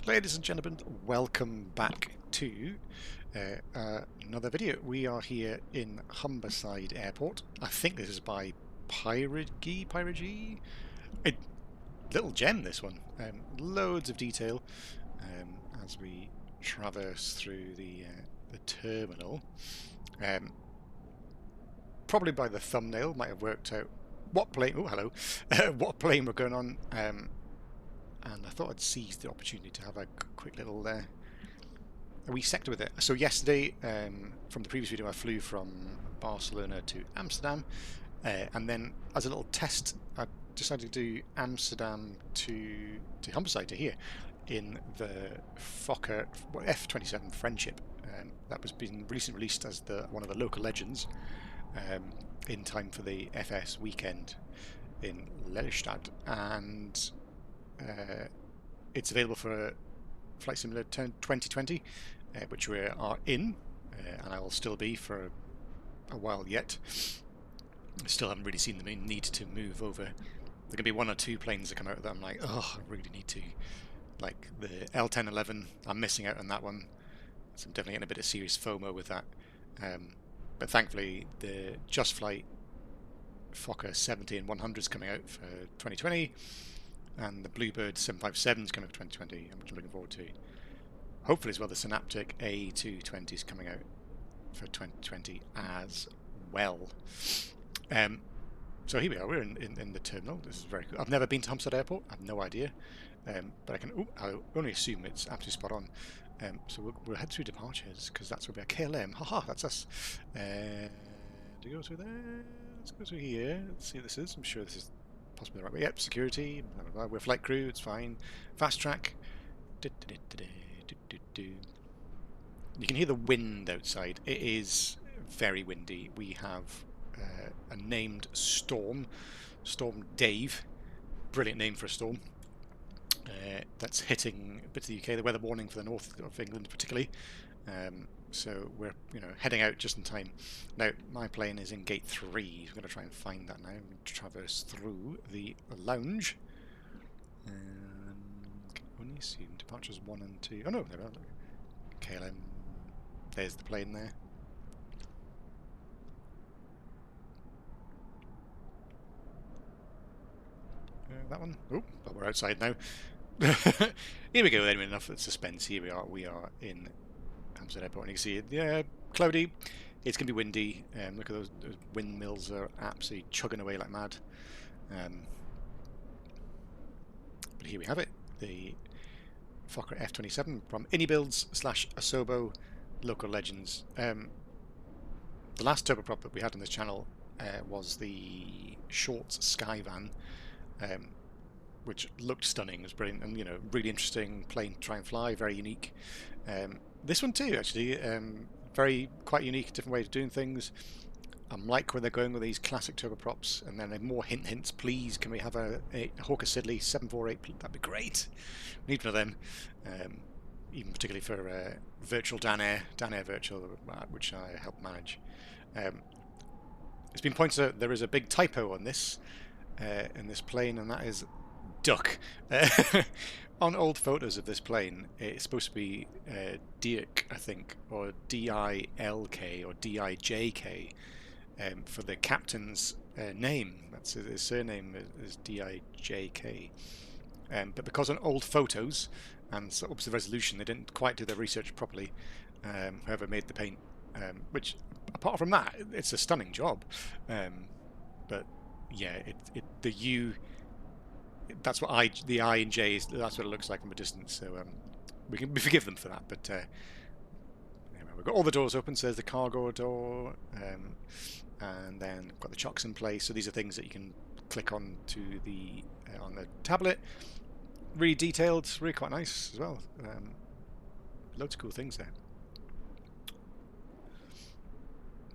Ladies and gentlemen, welcome back to another video. We are here in Humberside Airport. I think this is by Pyrigi? A little gem, this one. Loads of detail as we traverse through the terminal. Probably by the thumbnail might have worked out what plane. Oh, hello. What plane we're going on. And I thought I'd seize the opportunity to have a quick little a wee sector with it. So yesterday, from the previous video, I flew from Barcelona to Amsterdam, and then as a little test, I decided to do Amsterdam to Humberside, to here, in the Fokker F27 Friendship. That was been recently released as one of the local legends in time for the FS weekend in Lelystad, and it's available for Flight Simulator 2020, which we are in, and I will still be for a while yet. I still haven't really seen the need to move over. There can be one or two planes that come out that I'm like, oh, I really need to. Like the L1011, I'm missing out on that one, so I'm definitely getting a bit of serious FOMO with that. But thankfully, the Just Flight Fokker 70 and 100 is coming out for 2020. And the Bluebird 757 is coming for 2020, which I'm looking forward to. Hopefully as well, the Synaptic A220 is coming out for 2020 as well. So here we are, we're in the terminal. This is very cool. I've never been to Humberside Airport, I have no idea. But I only assume it's absolutely spot on. So we'll head through departures, because that's where we are. KLM, haha, that's us. Do we go through there? Let's go through here. Let's see what this is. I'm sure this is possibly the right way. Yep, security, blah, blah, blah. We're flight crew, it's fine. Fast track. You can hear the wind outside. It is very windy. We have a named storm, Storm Dave. Brilliant name for a storm. That's hitting bits of the UK. The weather warning for the north of England particularly. So we're heading out just in time. Now my plane is in gate 3. I'm going to try and find that now. I'm going to traverse through the lounge. Only assume departures 1 and 2. Oh no, there we are. KLM. There's the plane there. That one. Oh, well, we're outside now. Here we go. Anyway, enough of suspense. Here we are. We are in Amsterdam Airport, and you can see it. Yeah, cloudy. It's going to be windy. Look at those windmills are absolutely chugging away like mad. But here we have it. The Fokker F27 from iniBuilds / Asobo, local legends. The last turboprop that we had on this channel was the Shorts Skyvan, which looked stunning. It was brilliant, and really interesting plane to try and fly. Very unique. This one too, actually, quite unique, different way of doing things. I like where they're going with these classic turboprops, and then more hints. Please, can we have a Hawker Siddeley 748? That'd be great. We need one of them, even particularly for virtual Dan Air Virtual, which I help manage. It's been pointed out there is a big typo on this in this plane, and that is duck. On old photos of this plane, it's supposed to be Dirk, I think, or D-I-L-K or D-I-J-K for the captain's name. That's his surname is D-I-J-K. But because on old photos and so up to the resolution, they didn't quite do their research properly. Whoever made the paint, which apart from that, it's a stunning job. But yeah, the U. That's what the I and J is. That's what it looks like from a distance. So we forgive them for that. But anyway, we've got all the doors open. So there's the cargo door, and then we've got the chocks in place. So these are things that you can click on to on the tablet. Really detailed, really quite nice as well. Loads of cool things there.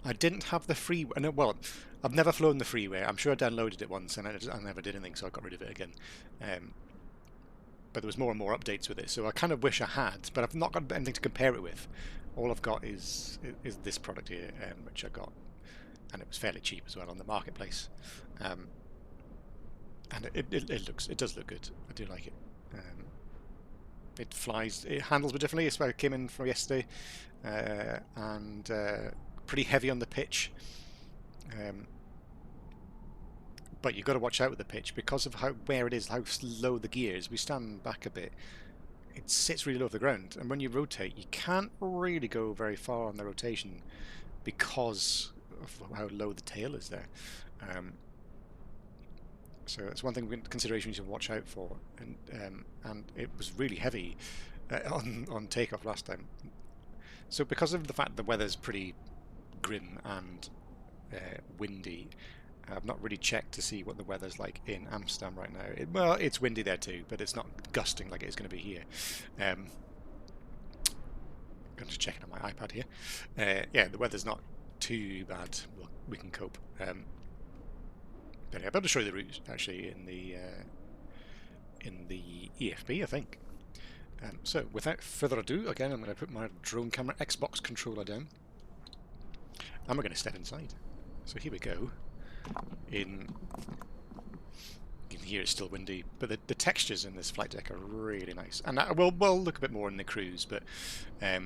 I didn't have the freeware. No, well, I've never flown the freeware. I'm sure I downloaded it once and I never did anything, so I got rid of it again. But there was more and more updates with it, so I kind of wish I had, but I've not got anything to compare it with. All I've got is this product here, which I got, and it was fairly cheap as well on the marketplace. And it does look good. I do like it. it flies, it handles a bit differently. It's where it came in from yesterday, and pretty heavy on the pitch. But you've got to watch out with the pitch because of where it is, how low the gear is. We stand back a bit. It sits really low off the ground, and when you rotate, you can't really go very far on the rotation because of how low the tail is there. So it's one thing, consideration you should watch out for. And it was really heavy on takeoff last time. So because of the fact the weather's pretty grim and windy, I've not really checked to see what the weather's like in Amsterdam right now. Well, it's windy there too, but it's not gusting like it's going to be here. I'm just checking on my iPad here. Yeah, the weather's not too bad. We can cope. But yeah, I'm about to show you the route actually in the EFB, I think. So without further ado, again, I'm going to put my drone camera Xbox controller down, and we're going to step inside. So here we go. You can hear it's still windy, but the textures in this flight deck are really nice. And we'll look a bit more in the cruise, but this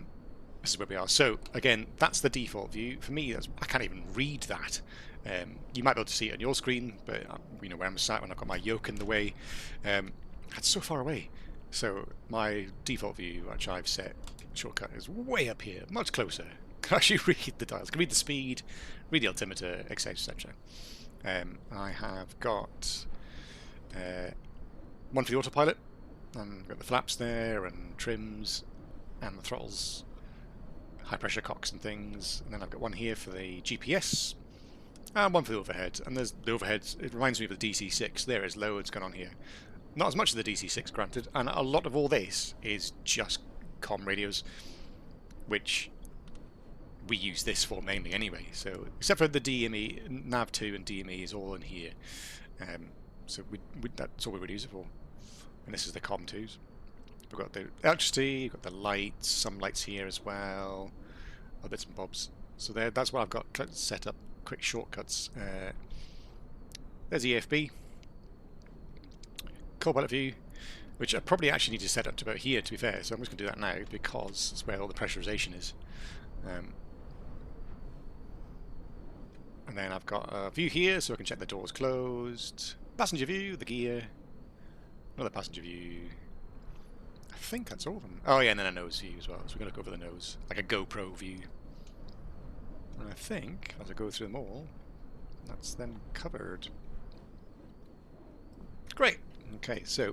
is where we are. So again, that's the default view. For me, I can't even read that. You might be able to see it on your screen, but you know where I'm sat when I've got my yoke in the way. That's so far away. So my default view, which I've set shortcut, is way up here, much closer. Can actually read the dials, can read the speed, read the altimeter, etc., etc. I have got one for the autopilot, and I've got the flaps there, and trims, and the throttles, high pressure cocks and things, and then I've got one here for the GPS, and one for the overhead. And there's the overhead, it reminds me of the DC6, there is loads going on here. Not as much as the DC6, granted, and a lot of all this is just comm radios, which we use this for mainly anyway. So except for the DME, Nav2 and DME is all in here. So that's all we would use it for. And this is the COM2s. We've got the electricity, we've got the lights, some lights here as well, other bits and bobs. So that's what I've got set up, quick shortcuts. There's EFB. Co-pilot view, which I probably actually need to set up to about here, to be fair, so I'm just going to do that now because it's where all the pressurization is. And then I've got a view here so I can check the doors closed. Passenger view, the gear, another passenger view. I think that's all of them. Oh yeah, and then a nose view as well, so we're going to look over the nose, like a GoPro view. And I think, as I go through them all, that's them covered. Great. Okay, so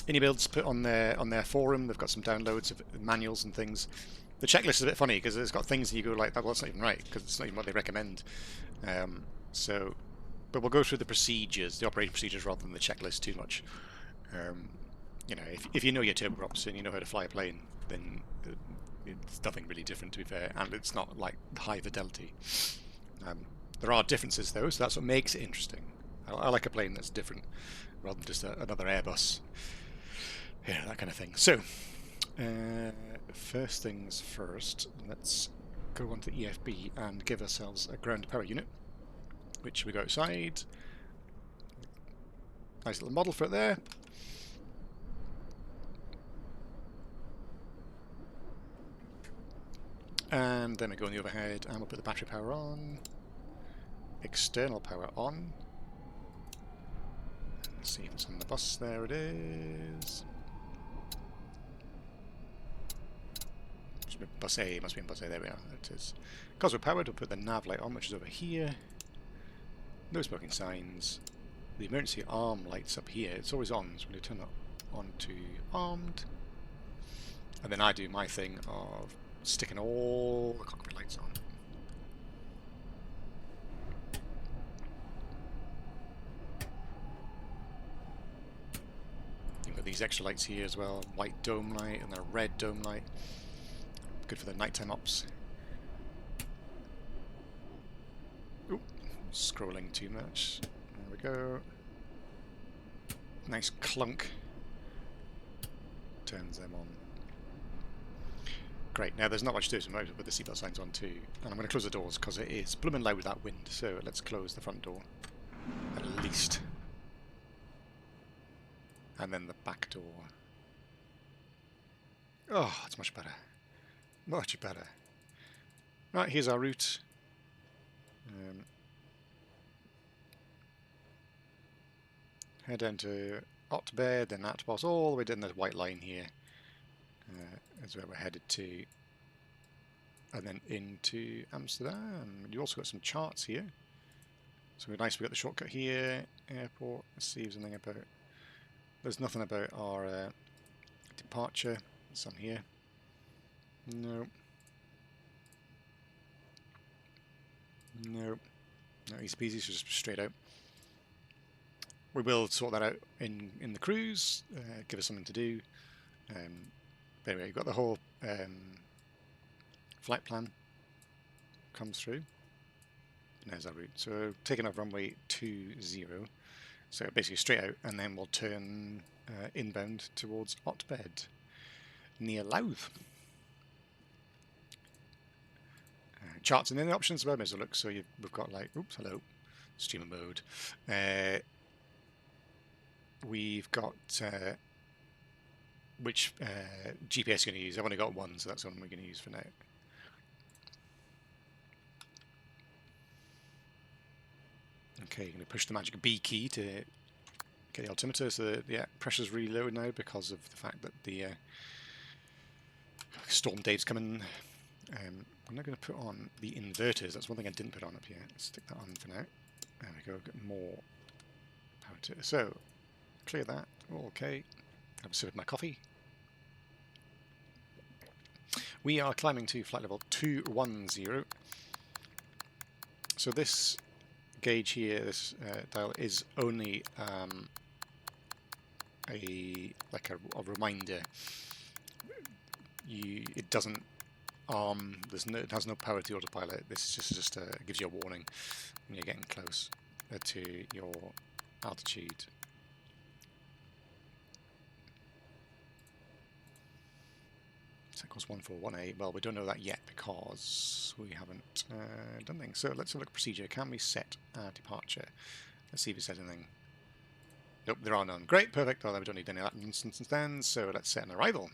iniBuilds put on their forum. They've got some downloads of manuals and things. The checklist is a bit funny because it's got things that you go like, well, that's not even right because it's not even what they recommend. But we'll go through the procedures, the operating procedures, rather than the checklist too much. You know, if you know your turboprops and you know how to fly a plane, then it's nothing really different, to be fair, and it's not like high fidelity. There are differences though, so that's what makes it interesting. I like a plane that's different rather than just another Airbus. Yeah, that kind of thing. So, first things first, let's go on to EFB and give ourselves a ground power unit, which we go outside. Nice little model for it there. And then we go on the overhead and we'll put the battery power on. External power on. Let's see if it's on the bus. There it is. Bus A, must be in bus A. There we are. There it is. Because we're powered, we'll put the nav light on, which is over here. No smoking signs. The emergency arm light's up here. It's always on, so we're going to turn that on to armed. And then I do my thing of sticking all the cockpit lights on. You've got these extra lights here as well, white dome light and a red dome light. Good for the nighttime ops. Ooh, scrolling too much. There we go. Nice clunk. Turns them on. Great, now there's not much to do, so I'm going to put the seatbelt signs on too. And I'm going to close the doors because it is blooming loud with that wind, so let's close the front door at least. And then the back door. Oh, it's much better. Much better. Right, here's our route. Head down to Otbed, then Atbos, all the way down the white line here. Is where we're headed to. And then into Amsterdam. You also got some charts here. So nice, we got the shortcut here. Airport. Let's see if there's anything about. There's nothing about our departure. It's on here. No. No. No, easy peasy, so just straight out. We will sort that out in the cruise, give us something to do. Anyway, you've got the whole flight plan comes through. And there's our route. So taking off runway 20, so basically straight out, and then we'll turn inbound towards Otbed, near Louth. Charts and then the options about as a look. So we've got like, oops, hello, streamer mode. We've got which GPS you're going to use. I've only got one, so that's the one we're going to use for now. Okay, you're going to push the magic B key to get the altimeter. So yeah, pressure's really low now because of the fact that the storm dave's coming. I'm not going to put on the inverters. That's one thing I didn't put on up here. Let's stick that on for now. There we go. Get more power to it. So clear that. All okay. Have a sip of my coffee. We are climbing to flight level 210. So this gauge here, this dial, is only a reminder. It doesn't it has no power to autopilot. This is just gives you a warning when you're getting close to your altitude. So it goes 141A. Well, we don't know that yet because we haven't done things. So let's have a look at procedure. Can we set our departure? Let's see if it says anything. Nope, there are none. Great, perfect. Well, we don't need any of that nonsense then. So let's set an arrival.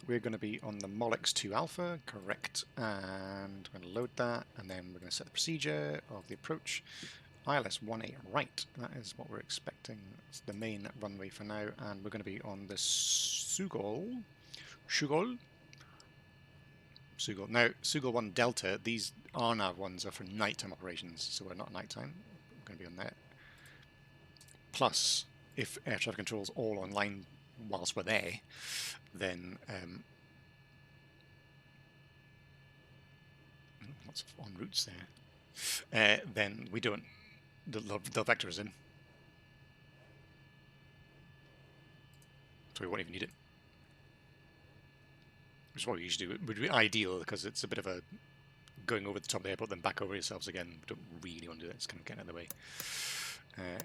We're going to be on the Molex 2 Alpha, correct, and we're going to load that, and then we're going to set the procedure of the approach. ILS 18 right, that is what we're expecting. It's the main runway for now, and we're going to be on the Sugol. Now, Sugol 1 Delta, these RNAV ones are for nighttime operations, so we're not nighttime. We're going to be on there. Plus, if air traffic control is all online whilst we're there, then lots of en routes there. Then we don't. The vector is in, so we won't even need it. Which is what we usually do. It would be ideal because it's a bit of a going over the top of the airport, then back over yourselves again. We don't really want to do that. It's kind of getting out of the way.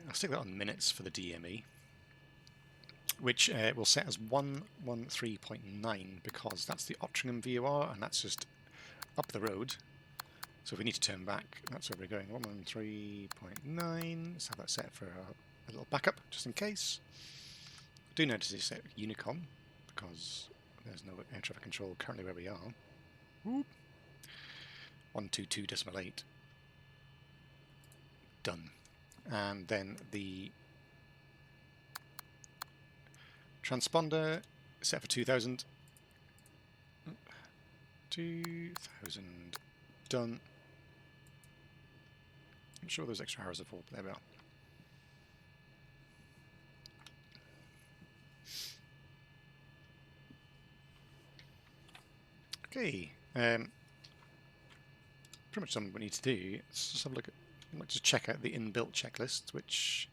I'll stick that on minutes for the DME. Which we'll set as 113.9 because that's the Ottringham VOR and that's just up the road. So if we need to turn back, that's where we're going. 113.9. Let's have that set for a little backup just in case. I do notice it's set Unicom because there's no air traffic control currently where we are. Whoop. 122.8. Done. And then the transponder set for 2000. 2000 done. I'm sure those extra arrows are for. There we are. Okay. Pretty much something we need to do. Let's just have a look at. Let's just check out the inbuilt checklist, which.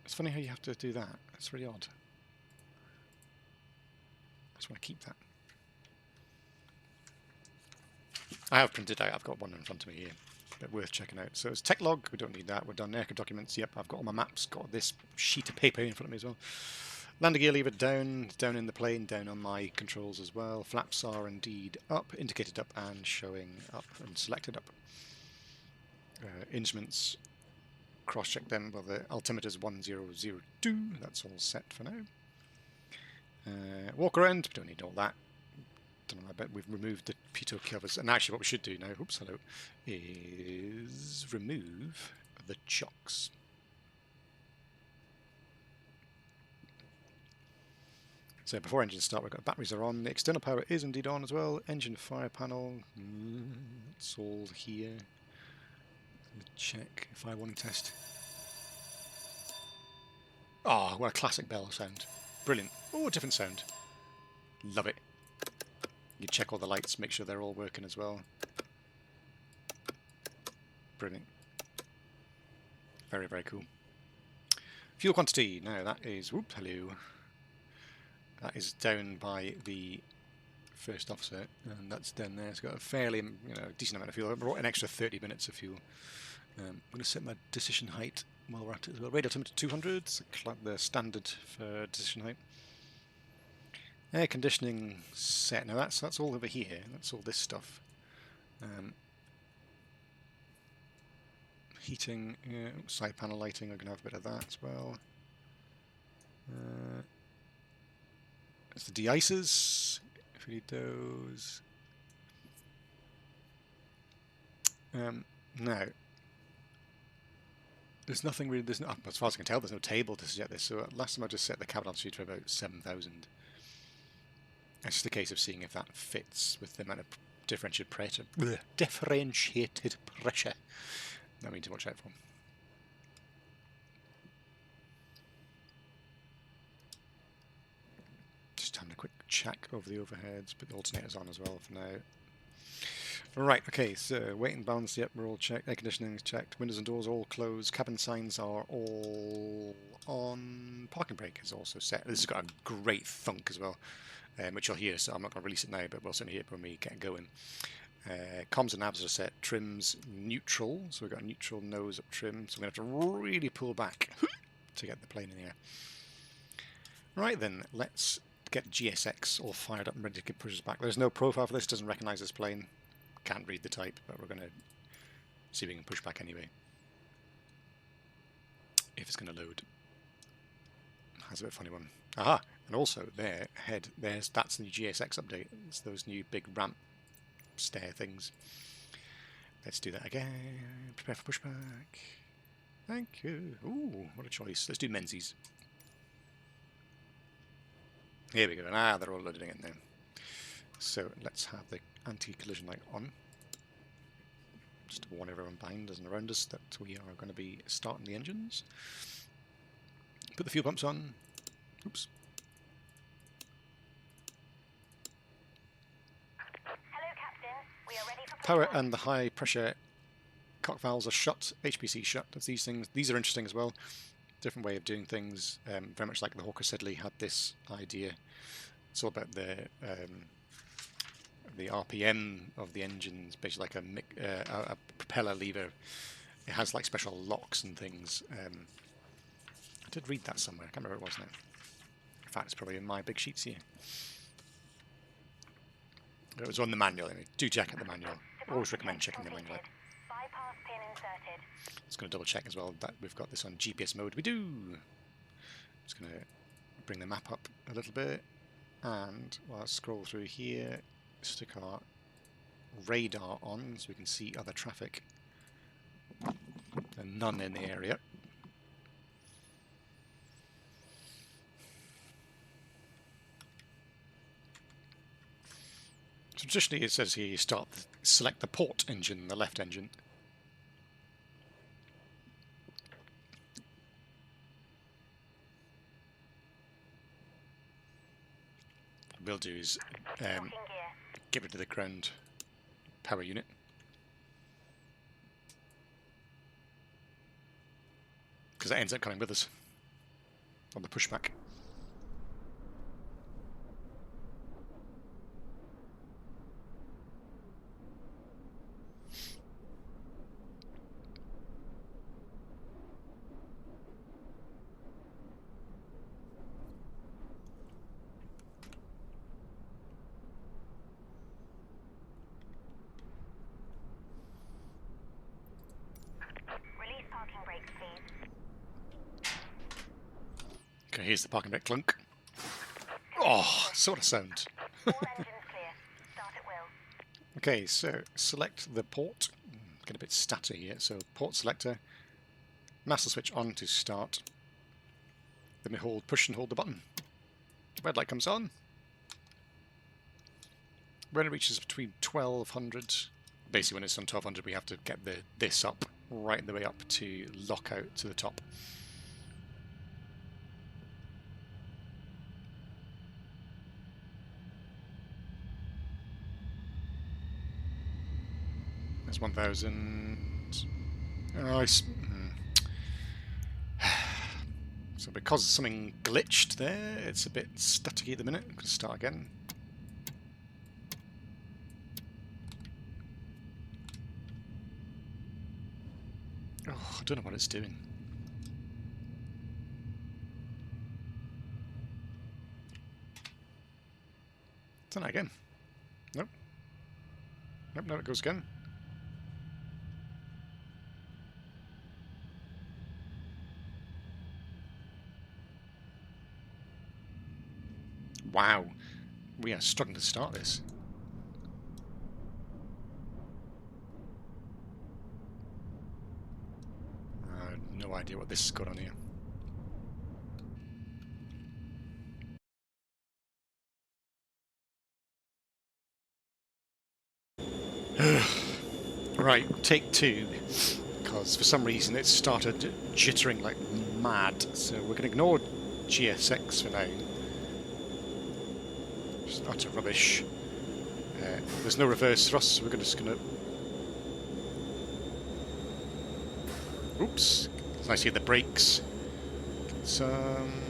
It's funny how you have to do that. It's really odd. I just want to keep that. I have printed out. I've got one in front of me here. But worth checking out. So it's tech log. We don't need that. We're done. Aircraft documents. Yep, I've got all my maps. Got this sheet of paper in front of me as well. Landing gear lever down in the plane, down on my controls as well. Flaps are indeed up, indicated up and showing up and selected up. Instruments, cross-check them. Well, the altimeter is 1002. That's all set for now. Walk around, we don't need all that. Don't know, I bet we've removed the pitot covers. And actually what we should do now, oops, hello, is remove the chocks. So before engines start, we've got batteries are on. The external power is indeed on as well. Engine fire panel, it's all here. Check fire warning test. Ah, oh, what a classic bell sound. Brilliant. Oh, different sound. Love it. You check all the lights, make sure they're all working as well. Brilliant. Very, very cool. Fuel quantity. Now that is, whoop, hello. That is down by the first officer, and that's down there. It's got a fairly, decent amount of fuel. I brought an extra 30 minutes of fuel. I'm going to set my decision height while we're at it as well. Radial temperature 200, the standard for decision height. Air conditioning set. Now that's all over here. That's all this stuff. Heating, side panel lighting. We're going to have a bit of that as well. That's the de-icers, if we need those. Now, there's nothing really, as far as I can tell, there's no table to set this, so last time I just set the cabin altitude to about 7,000. It's just a case of seeing if that fits with the amount of differentiated pressure that we need to watch out for. Just having a quick check over the overheads, put the alternators on as well for now. Right, okay, so weight and balance, yep, we're all checked. Air conditioning is checked. Windows and doors are all closed. Cabin signs are all on. Parking brake is also set. This has got a great thunk as well, which you'll hear, so I'm not going to release it now, but we'll certainly hear it when we get going. Comms and navs are set. Trims neutral, so we've got a neutral nose up trim, so we're going to have to really pull back to get the plane in the air. Right then, let's get GSX all fired up and ready to push us back. There's no profile for this, doesn't recognise this plane. Can't read the type, but we're going to see if we can push back anyway. If it's going to load. That's a bit funny one. Aha! And also, there, ahead, that's the GSX update. It's those new big ramp stair things. Let's do that again. Prepare for pushback. Thank you. Ooh, what a choice. Let's do Menzies. Here we go. Ah, they're all loading in now. So let's have the anti-collision light on. Just to warn everyone behind us and around us that we are going to be starting the engines. Put the fuel pumps on. Oops. Hello, Captain. We are ready for Power and the high pressure cock valves are shut. HPC shut. That's these things. These are interesting as well. Different way of doing things. Very much like the Hawker Siddeley had this idea. It's all about the RPM of the engines, basically like a propeller lever. It has like special locks and things. I did read that somewhere. I can't remember where it was now. In fact, it's probably in my big sheets here. It was on the manual anyway. Do check out the manual. Always recommend checking the manual. bypass pin inserted. Just going to double check as well that we've got this on GPS mode. We do. Just going to bring the map up a little bit, and while I scroll through here, stick our radar on so we can see other traffic. And none in the area. So traditionally it says here you select the port engine, the left engine. What we'll do is get rid of the ground power unit. Because that ends up coming with us on the pushback. Okay, here's the parking brake clunk. Oh, Oh, sort of sound. All engines clear. Start at will. Okay, so select the port. Get a bit static here. So port selector, master switch on to start. Then we push and hold the button. Red light comes on. When it reaches between 1200, basically when it's on 1200, we have to get this up, right the way up to lock out to the top. That's 1000. Oh, so because something glitched there, it's a bit staticky at the minute. I'm going to start again. Oh, I don't know what it's doing. Done that again. Nope. Nope, no, it goes again. Wow. We are struggling to start this. I have no idea what this has got on here. Right, take two, because for some reason it started jittering like mad, so we're going to ignore GSX for now. Just utter rubbish. There's no reverse thrust, so we're just going to... Oops, it's nice to hear the brakes. Some...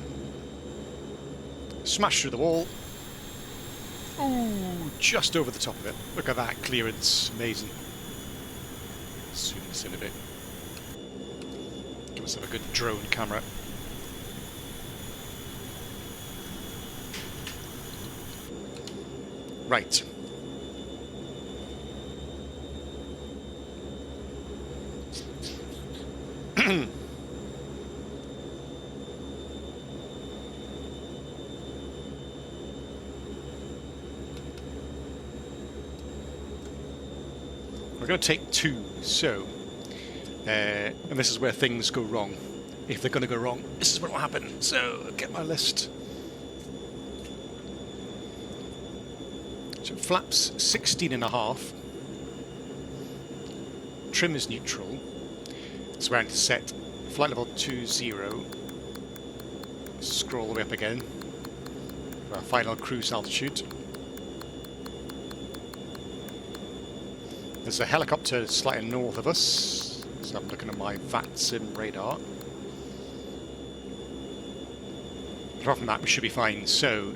Smash through the wall. Ooh, just over the top of it. Look at that clearance, amazing. Zoom this in a bit. Give us a good drone camera. Right. We're going to take two, so, and this is where things go wrong. If they're going to go wrong, this is what will happen. So, get my list. So, flaps 16.5. Trim is neutral. So, we're going to set flight level 20. Scroll the way up again for our final cruise altitude. There's a helicopter slightly north of us, so I'm looking at my VATSIM radar. Apart from that, we should be fine. So,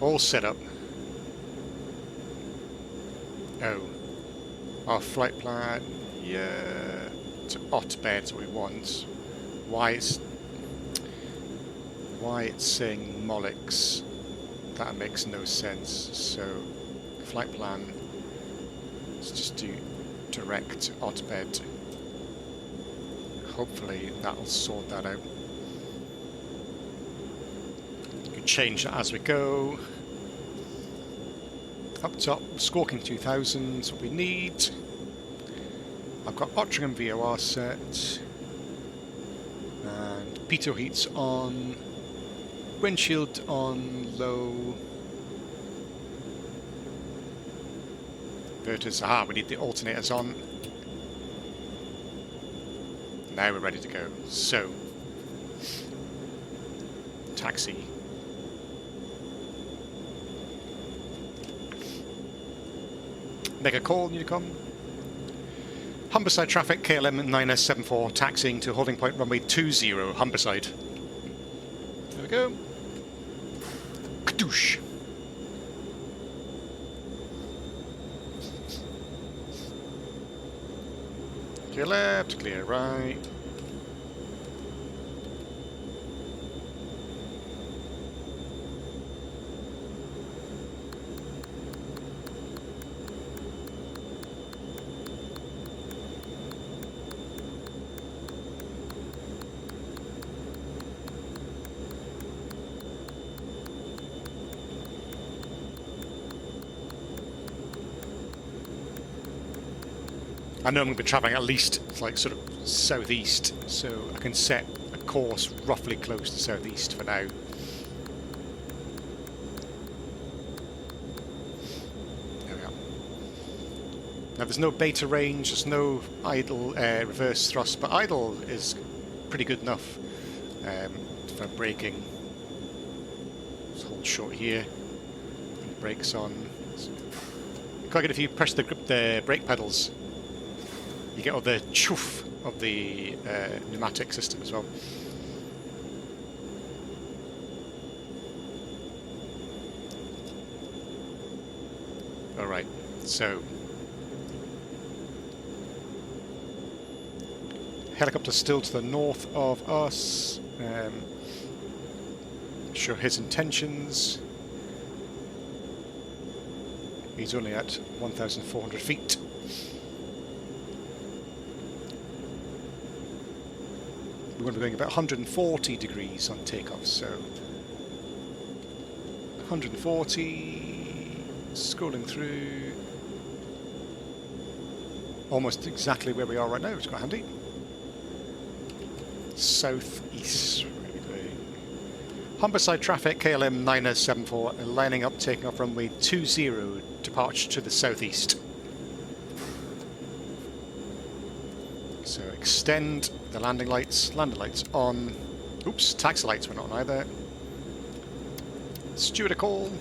all set up. Oh, our flight plan, yeah, to Otbed's what we want. Why it's saying Mollix, that makes no sense. So, flight plan. Let's just do direct Otbed. Hopefully that'll sort that out. You can change that as we go. Up top, Squawking 2000 is what we need. I've got Ottringham VOR set. And pitot heats on. Windshield on low. Aha, we need the alternators on. Now we're ready to go. So, taxi. Make a call, Unicom. Humberside traffic, KLM 9S74, taxiing to holding point runway 20, Humberside. There we go. Kadoosh. Clear left, clear right. I know I'm going to be travelling at least like sort of southeast, so I can set a course roughly close to southeast for now. There we are. Now there's no beta range, there's no idle reverse thrust, but idle is pretty good enough for braking. Just hold short here, and the brakes on. Quite good if you press the brake pedals. You get all the choof of the pneumatic system as well. Alright, so helicopter still to the north of us. Show his intentions. He's only at 1,400 feet. We're going to be going about 140 degrees on takeoff, so 140, scrolling through, almost exactly where we are right now, which is quite handy. Southeast, where are we going? Humberside traffic, KLM 9074, lining up, taking off runway 20, departure to the southeast. So extend the landing lights on. Oops, taxi lights were not on either. Steward a call.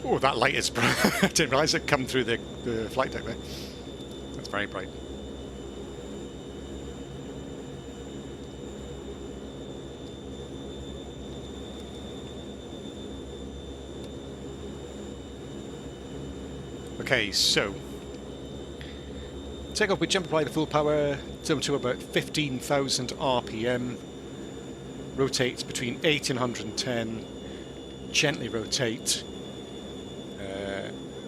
Oh, that light is bright. I didn't realise it come through the flight deck there. That's very bright. Okay, so take off with jump apply to full power, down to about 15,000 RPM. Rotate between 80 and 110. Gently rotate.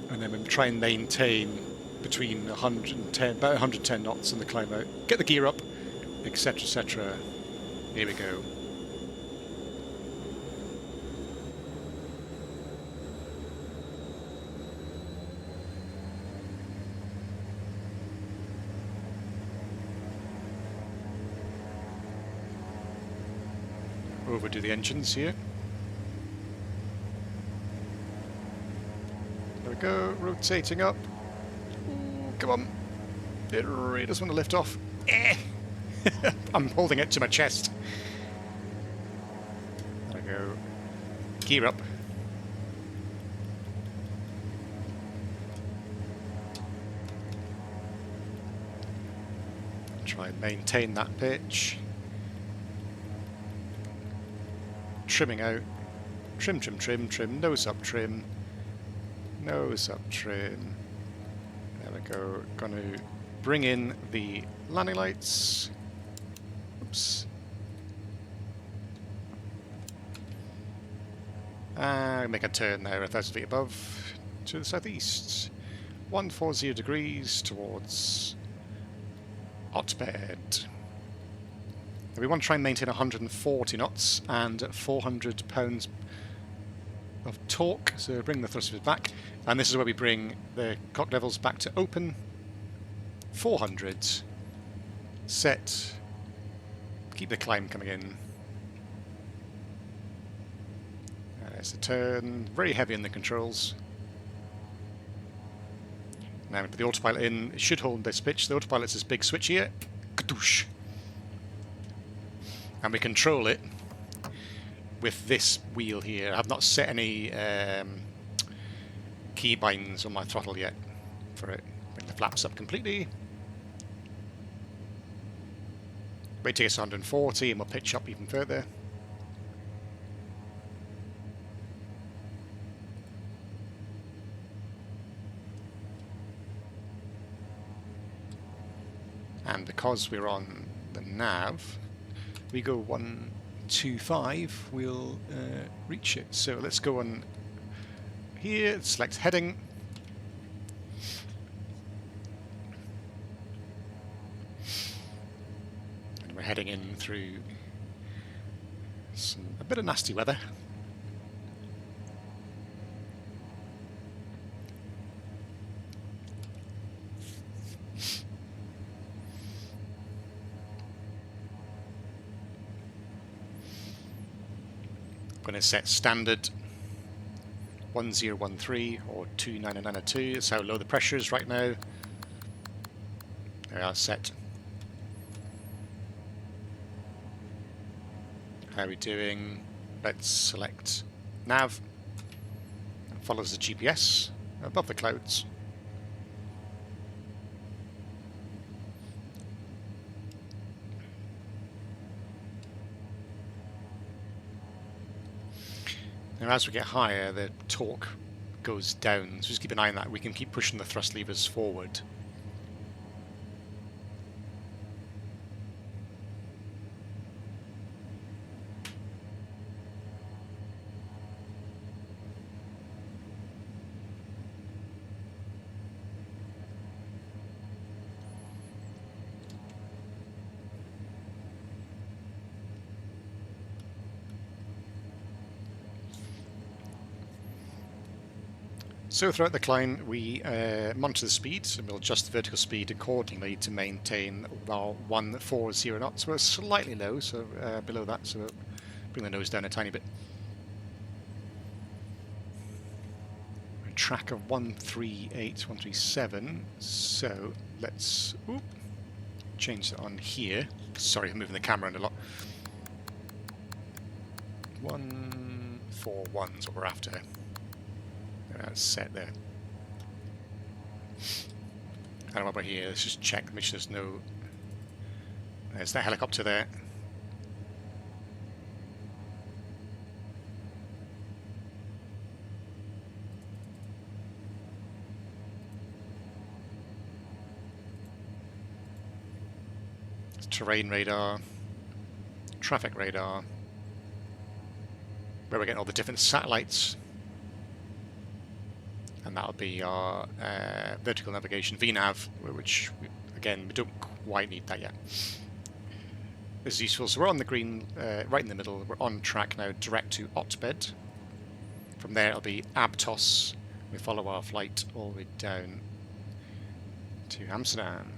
And then we try and maintain between 110, about 110 knots in the climb out. Get the gear up, etc, etc. Here we go. Overdo the engines here. There we go, rotating up. Ooh, come on. It really doesn't want to lift off. I'm holding it to my chest. There we go. Gear up. Try and maintain that pitch. Trimming out. Trim, trim, trim, trim. Nose up, trim. Nose up, trim. There we go. Going to bring in the landing lights. Oops. Make a turn there 1,000 feet above to the southeast. 140 degrees towards Otbed. We want to try and maintain 140 knots and 400 pounds of torque, so bring the thrusters back, and this is where we bring the cock levels back to open. 400. Set. Keep the climb coming in. There's the turn. Very heavy in the controls. Now we put the autopilot in. It should hold this pitch. The autopilot's this big switch here. Kadoosh. And we control it with this wheel here. I've not set any key binds on my throttle yet for it. Bring the flaps up completely. Wait till it gets to 140 and we'll pitch up even further. And because we're on the nav, we go 125, we'll reach it. So let's go on here, select heading. heading in through a bit of nasty weather. I'm going to set standard 1013 or 2992. That's how low the pressure is right now. There are set. How are we doing? Let's select nav. It follows the GPS above the clouds. Now as we get higher, the torque goes down, so just keep an eye on that. We can keep pushing the thrust levers forward. So throughout the climb we monitor the speed and we'll adjust the vertical speed accordingly to maintain our 140 knots. We're slightly low, so below that, so we'll bring the nose down a tiny bit. A track of 138, 137, so let's change it on here. Sorry, I'm moving the camera around a lot. 141 is what we're after. That's set there. And while we're here, let's just check, make sure there's no... There's that helicopter there. There's terrain radar, traffic radar, where we're getting all the different satellites. And that'll be our vertical navigation VNav, which again we don't quite need that yet. This is useful. So we're on the green, right in the middle. We're on track now, direct to Otbed. From there it'll be Abtos. We follow our flight all the way down to Amsterdam.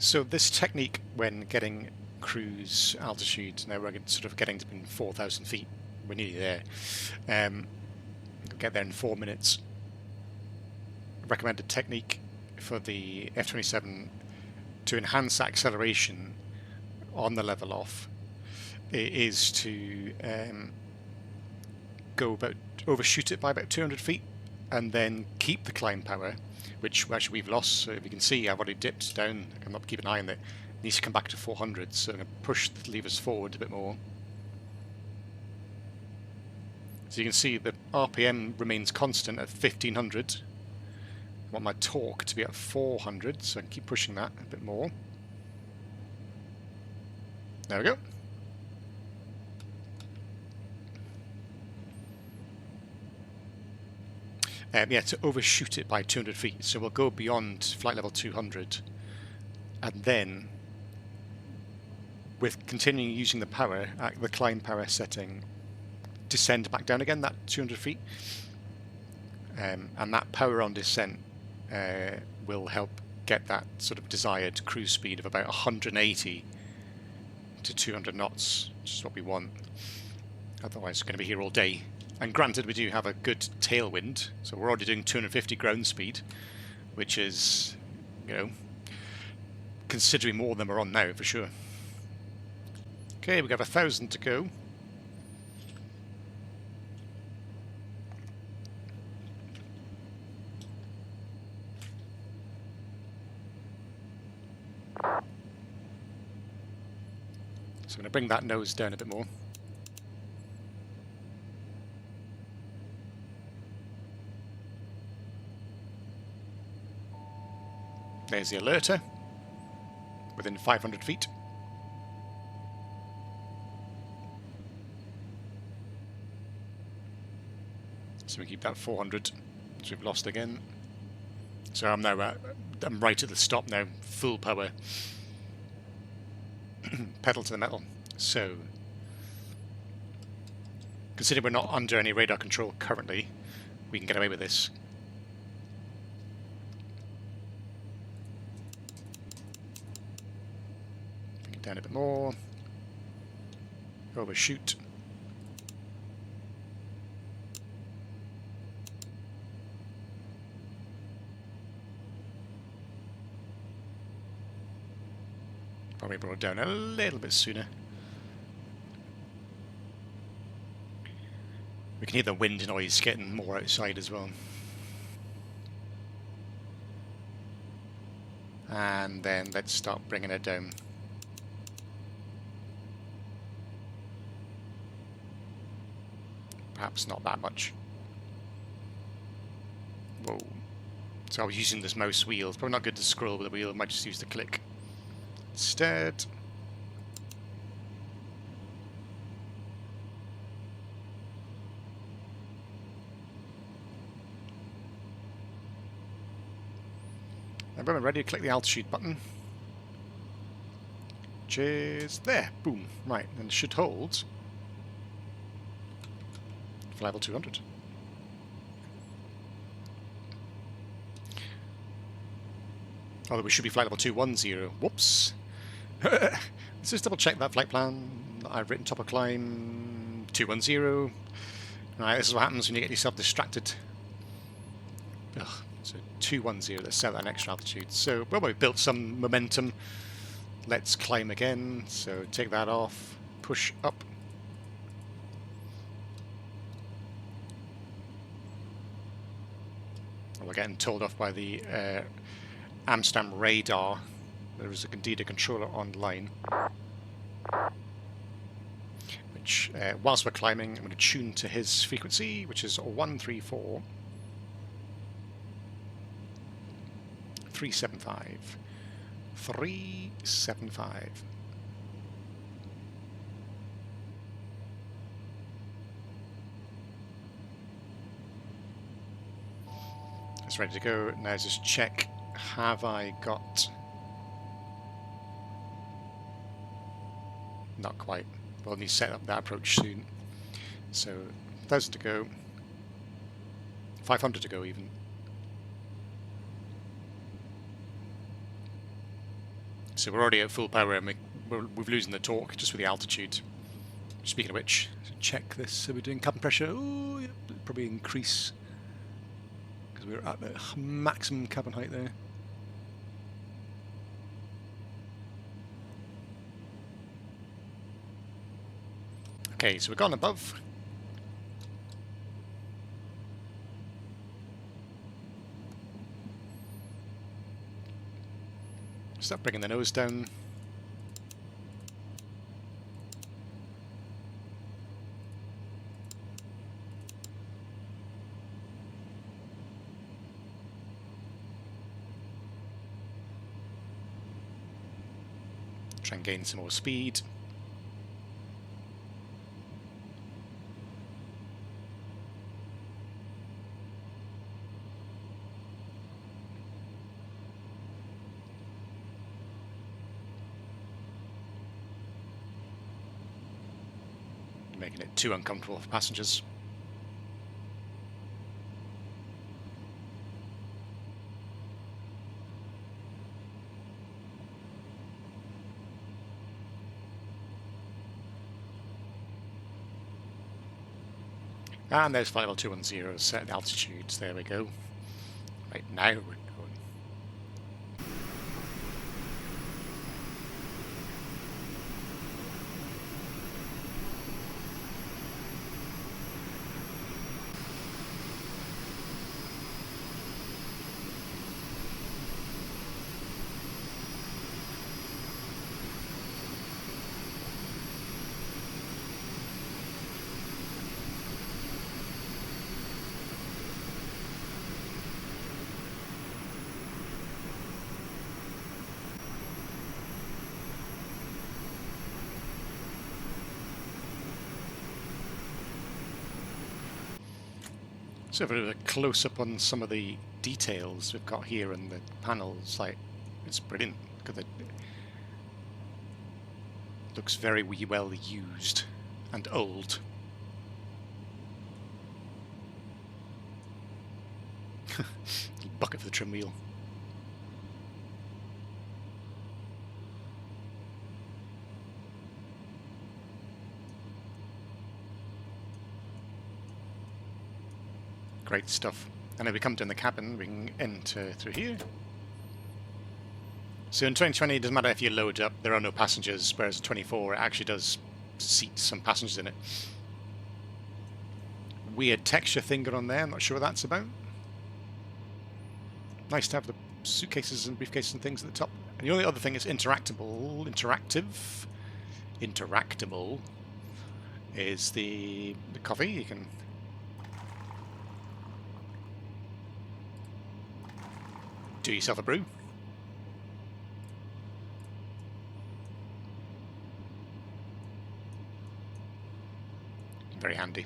So this technique when getting cruise altitude, now we're sort of getting to 4,000 feet, we're nearly there. We'll get there in 4 minutes. Recommended technique for the F27 to enhance acceleration on the level off is to overshoot it by about 200 feet and then keep the climb power, which actually we've lost. So if you can see, I've already dipped down. I'm not keeping an eye on it. It needs to come back to 400, so I'm going to push the levers forward a bit more. So you can see the RPM remains constant at 1500. I want my torque to be at 400, so I can keep pushing that a bit more. There we go. Yeah, to overshoot it by 200 feet. So we'll go beyond flight level 200, and then with continuing using the power at the climb power setting, descend back down again that 200 feet, and that power on descent will help get that sort of desired cruise speed of about 180 to 200 knots, which is what we want. Otherwise, we're going to be here all day And granted, we do have a good tailwind, so we're already doing 250 ground speed, which is, you know, considerably more than we're on now, for sure. Okay, we have 1,000 to go. So I'm going to bring that nose down a bit more. There's the alerter, within 500 feet. So we keep that 400, which we've lost again. So I'm now I'm right at the stop now, full power, pedal to the metal. So, considering we're not under any radar control currently, we can get away with this. Bring it down a bit more. Overshoot. Probably brought it down a little bit sooner. We can hear the wind noise getting more outside as well. And then let's start bringing it down. Perhaps not that much. Whoa. So I was using this mouse wheel. It's probably not good to scroll with the wheel. I might just use the click instead. And when we're ready, click the altitude button. Which is there. Boom. Right, and it should hold for level 200. Although we should be flight level 210. Whoops. Let's just double check that flight plan that I've written. Top of climb 210. Right, this is what happens when you get yourself distracted. Ugh. So 210, let's set that an extra altitude. So, well, we've built some momentum. Let's climb again. So take that off, push up. We're getting told off by the Amsterdam radar. There is indeed a controller online. Which, whilst we're climbing, I'm going to tune to his frequency, which is 134. 375. 375. It's ready to go. Now just check, have I got... Not quite. We'll need to set up that approach soon. So, 1,000 to go. 500 to go even. So we're already at full power and we're losing the torque just with the altitude. Speaking of which, check this. So we're doing cabin pressure. Oh, yeah, probably increase because we're at the maximum cabin height there. Okay, so we've gone above. Start bringing the nose down. Try and gain some more speed. Making it too uncomfortable for passengers. And there's flight level 210 set altitudes. There we go. Right, now we're going. So a bit of a close-up on some of the details we've got here in the panels. Like, it's brilliant because it looks very well used and old. Bucket for the trim wheel. Great stuff. And if we come down the cabin, we can enter through here. So in 2020, it doesn't matter if you load up, there are no passengers, whereas in 24, it actually does seat some passengers in it. Weird texture thing going on there, I'm not sure what that's about. Nice to have the suitcases and briefcases and things at the top. And the only other thing is interactable is the coffee. You can do yourself a brew. Very handy.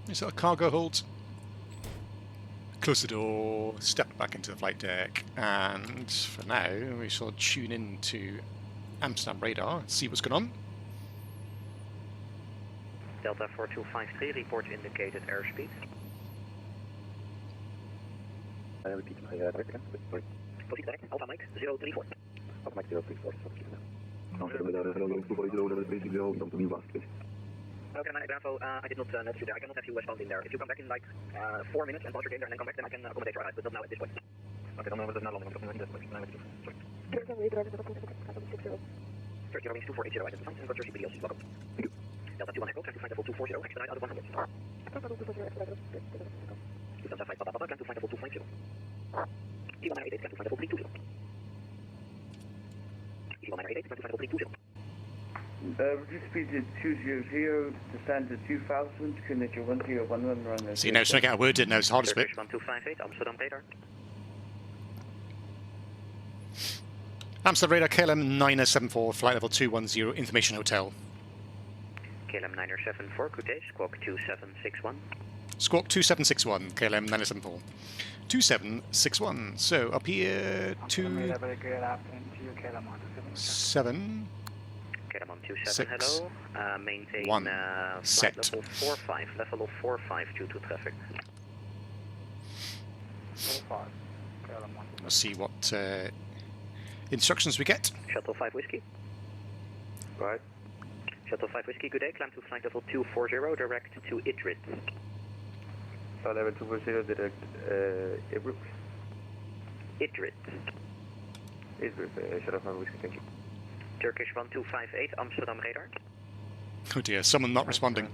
This little cargo hold. Close the door, step back into the flight deck, and for now we shall tune in to Amsterdam radar and see what's going on. Delta 4253, report indicated airspeed. Repeat my direct again. Sorry. Proceed direct, Alpha Mike 034. Alpha Mike 034. Okay, my Bravo, I did not notice you there. I cannot have you respond in there. If you come back in like 4 minutes and pause your game there and then come back, then I can accommodate your eyes, but not now at this point. Okay, dan hebben we het na landing. Sorry. First, you're 2480, identified, and got your CPDLC, welcome. Thank you. Delta 21 Echo, time to flight level 240, expedite out of 100. Delta 5 Papa, time to flight level 250. T1988, time to flight level 320. T1988, time to flight level 320. Reduce speed to 200, descend to 2000, connect your 1011 run. See, now, trying to get a word in now is the hardest bit. 1258, Amsterdam radar. Amsterdam radar, KLM 974, flight level 210, information hotel. KLM 974, good day, squawk 2761. Squawk 2761, KLM 974. 2761. So up here, 27. KLM on 27, hello. Maintain one, flight set. level 45, level of 45 due to traffic. We'll see what instructions we get. Shuttle 5 Whiskey. Right. Shuttle 5 Whiskey, good day, climb to flight level 240, direct to Idrit. Flight level 240, direct Idrit. Idrit. Shuttle 5 Whiskey, thank you. Turkish 1258, Amsterdam radar. Oh dear, someone not responding.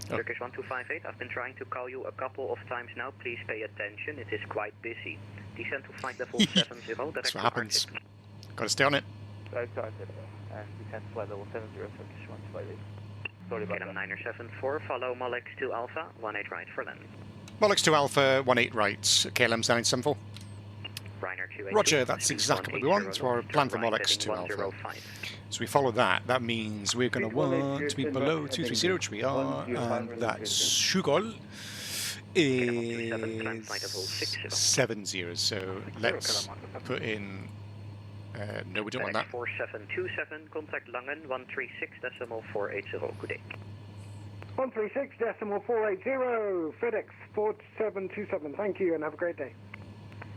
Oh. Turkish 1258, I've been trying to call you a couple of times now, please pay attention, it is quite busy. Descend to flight level 70, direct That's to what happens. Arctic. Got to stay on it. Right, sorry, and descend to flight level 70, Turkish 1 slightly. Sorry about KLM that. 974, follow Molex to Alpha, 18 right for land. Molex to Alpha, 18 right, KLM 974. Reiner 282. Roger, that's exactly what we want. So our plan for Molex to Alpha. So we follow that. That means we're going to want to be below 230, which we are, and that Shugol is 70. So let's put in. No, we don't want that. 4727, contact Langen 136.480, good day. 136.480, FedEx 4727. Thank you and have a great day.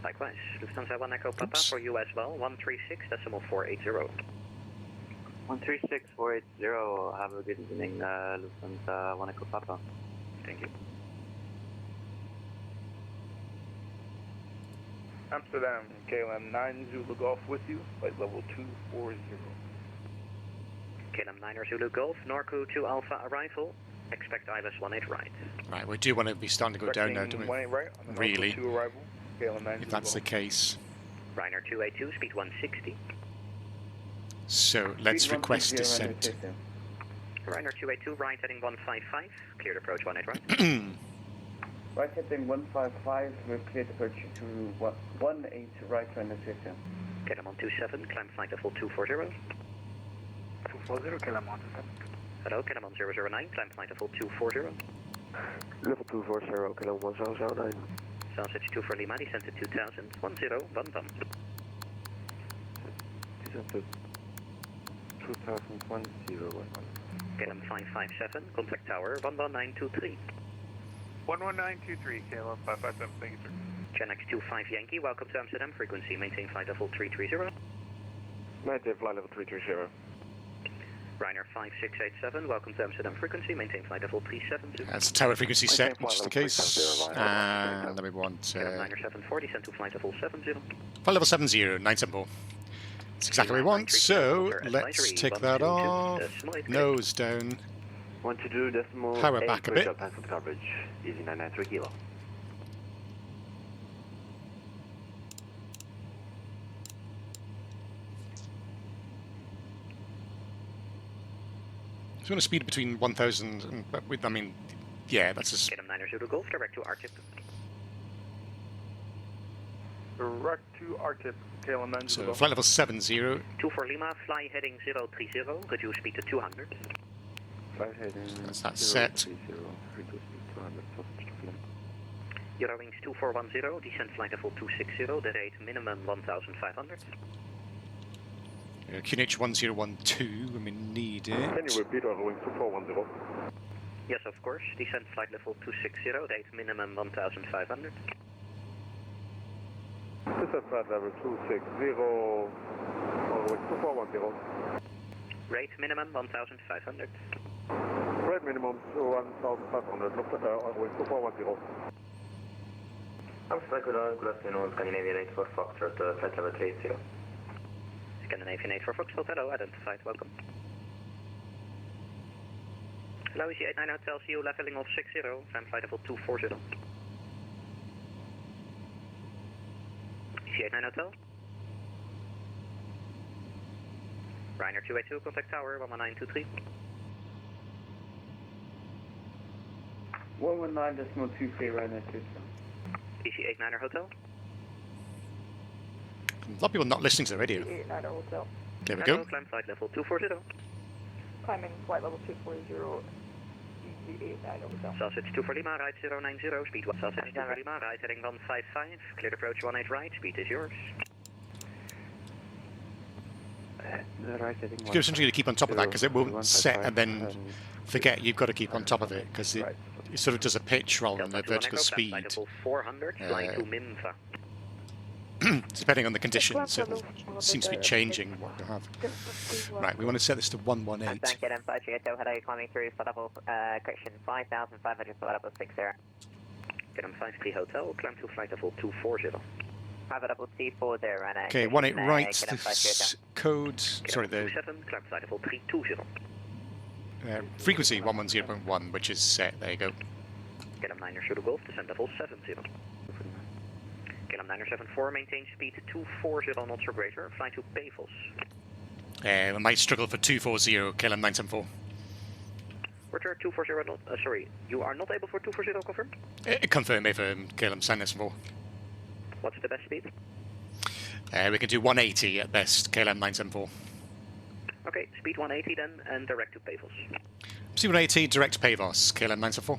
Likewise, Lufthansa 1 Echo Papa Oops. for you as well, 136.480. 136.480. Have a good evening, Lufthansa 1 Echo Papa. Thank you. Amsterdam, KLM 9 Zulu Golf with you, flight level 240. KLM 9 Zulu Golf, Norco 2 Alpha arrival. Expect ILS 18 right. Right, we do want to be starting to go down now, don't we? 18 right, on the Really? 2 arrival, KLM 9 If Zulu that's the Golf. case. Ryanair 282, speed 160. So let's Speed request 160 descent. system. Ryanair 282, right heading 155. Cleared approach 18 right. Right heading 155, we've cleared approach to 18 right on the system. KLM 127, climb flight level 240. 240, KLM 127. Hello, KLM 1009, climb flight level 240. Level 240, KLM 1009. Sausage 2 for Lima, descent to 2000, 1011. Descent to 2010. KLM 557, contact tower 11923. 11923, KLM 557, thank you, sir. Gen X25 Yankee, welcome to Amsterdam, frequency maintain flight level 330. Maintain flight level 330. Ryanair 5687, welcome to Amsterdam, frequency maintain flight level 370. That's tower frequency set, flight just in level case. 370, And then we want KLM 974, descent to flight level 70. flight level 70, 974. That's exactly what we want, so let's take that off. Nose down. 122.8, Power back a bit. Pencil coverage, easy 993 kilo. So we want to speed between 1,000 and, but with, I mean, yeah, that's just... KLM 9 Zulu Golf, direct to RTIP. Direct to RTIP, KLM 9 Zulu So Golf. flight level 70. 2 for Lima, fly heading 030, reduce speed to 200. Flight heading That's that set. 030, reduce speed 200, sausage to Finland. Eurowings 2410, descent flight level 260, the rate minimum 1500. QNH 1012 when we need Can it. you repeat Eurowings 2410? Yes, of course, descent flight level 260, rate minimum 1500. Descent flight level 260, Eurowings 2410. Rate minimum 1500. Rate minimum 1500, Eurowings 2410. Amsterdam, good afternoon, Scandinavian 8 for Foxtrot, flight level 30. Scandinavian 8 for Foxtrot, hello, identified, welcome. Hello, EC89 Hotel, CU leveling off 60, climb flight level 240. EC89 Hotel. Ryanair 282, contact tower 11923. 119.23 right on system. EC89er Hotel. A lot of people not listening to the radio. EC89er Hotel. There we Hello, go. climb flight level 240. Climbing flight level 240. EC89er Hotel. Sausage 2 for Lima, right 090, speed 1. Sausage 2 for Lima, right heading 155. Cleared approach 18 right, speed is yours. Right heading It's good essentially to keep on top of that because it won't set and then forget you've got to keep on top of it because it sort of does a pitch rather than a vertical speed. Flight level 400, flying to Mimva. Depending on the conditions, it seems to be changing what we have. Right, we want to set this to 118. Thank you, then 530, hello, climbing through for level, correction, 5,500 for level 60. Get on 53 Hotel, climb to flight level 240. Have a level 240, and Okay, 18 right, the code, sorry, the 27, climb flight level 320. frequency 110.1, which is set, there you go. Get on 9er Zulu Golf, descent level 70. Get on 9er 74, maintain speed 240 knots or greater, fly to Pavels. We might struggle for 240, KLM 974. Roger, 240 not, sorry, you are not able for 240, confirmed? Confirm if KLM 974. What's the best speed? We can do 180 at best, KLM 974. Okay, speed 180 then, and direct to Pavels. Speed 180, direct Pavos, KLM 974.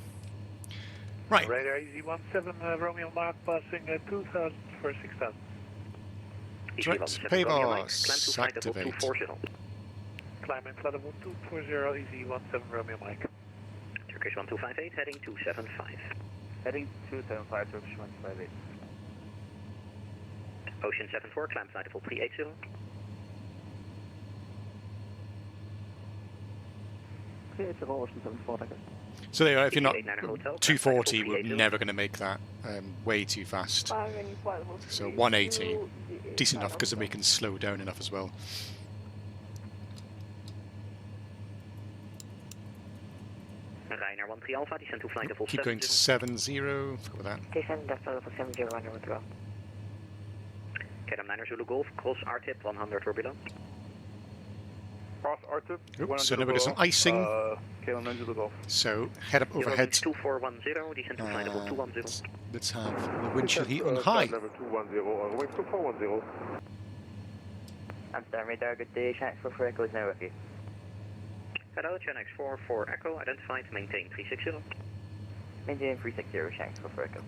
Right. Radar EZ17, Romeo Mark, passing 2000 for 6000. Direct Romeo Mike, Pavos, climb to flight level activate. 240. Climbing flight level 240, EZ17, Romeo Mike. Turkish 1258, heading 275. Heading 275, Turkish 158. Ocean 74, climb flight level 380. So there, if you're not 389 hotel, 240, we're 380. never going to make that. Way too fast. Climbing flight level So 380, 180, EGA decent enough because then we hotel. can slow down enough as well. Ryanair 13 Alpha, descend to flight level Keep going to 70. 70. Forgot about that. Descend to flight level 70, Ryanair 112. KLM 9 Zulu Golf, cross R-tip 100 or below. Cross R-tip. Oops, so now we've got some icing. KLM 9 Zulu Golf. So head up overhead. 2410, descend to flight level And 210. let's have the windshield heat on high. Flight level 210, wing 2410. Amsterdam radar, good day. Channel 4 for Echo is now with you. Hello, Channel 4 for Echo, identified, maintain 360. Maintain 360, Channel 4 for Echo.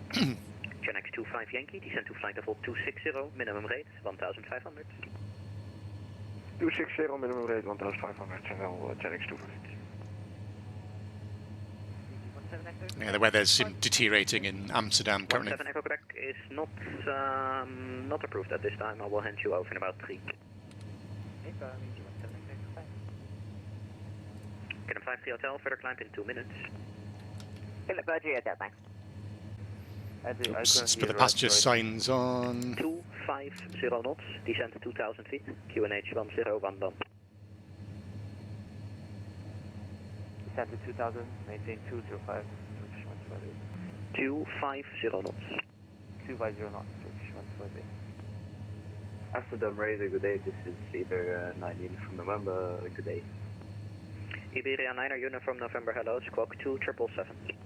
Channel 25 Yankee, descend to flight level 260, minimum rate 1500. 260, minimum rate 1500, channel X2. Yeah, the weather's deteriorating in Amsterdam currently. 17 Echo Quebec is not approved at this time. I will hand you over in about 3. Get a 53 hotel, further climb in 2 minutes. Philip Berger, hotel, thanks. Oops, put the passenger signs on. 250 knots, descend to 2000 feet, QNH 101 done. Descend to 2000, maintain 205, 250 knots. 250 knots, Turkish 128. Amsterdam Radar, good day. This is either 19 from November, good day. Iberia 9er uniform November, hello, squawk 2777.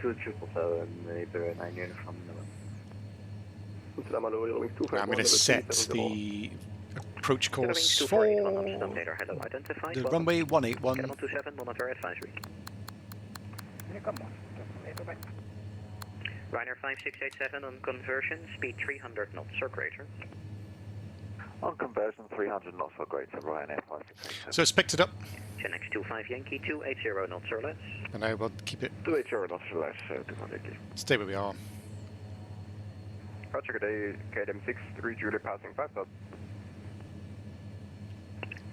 2777, either 9 uniform November. I'm going to set the approach course for 241 Amsterdam radar, hello, identified. the welcome. runway 181. Get 127, monitor advisory. Ryanair 5687 on conversion, speed 300 knots or greater. On conversion, 300 knots or greater, Ryanair 5687. So it's picked it up, Gen X25 Yankee, 280 knots or less. and I will keep it. 280 knots or less, 280. Stay where we are. Roger, good day. KLM 63 Juliet passing 5 knots.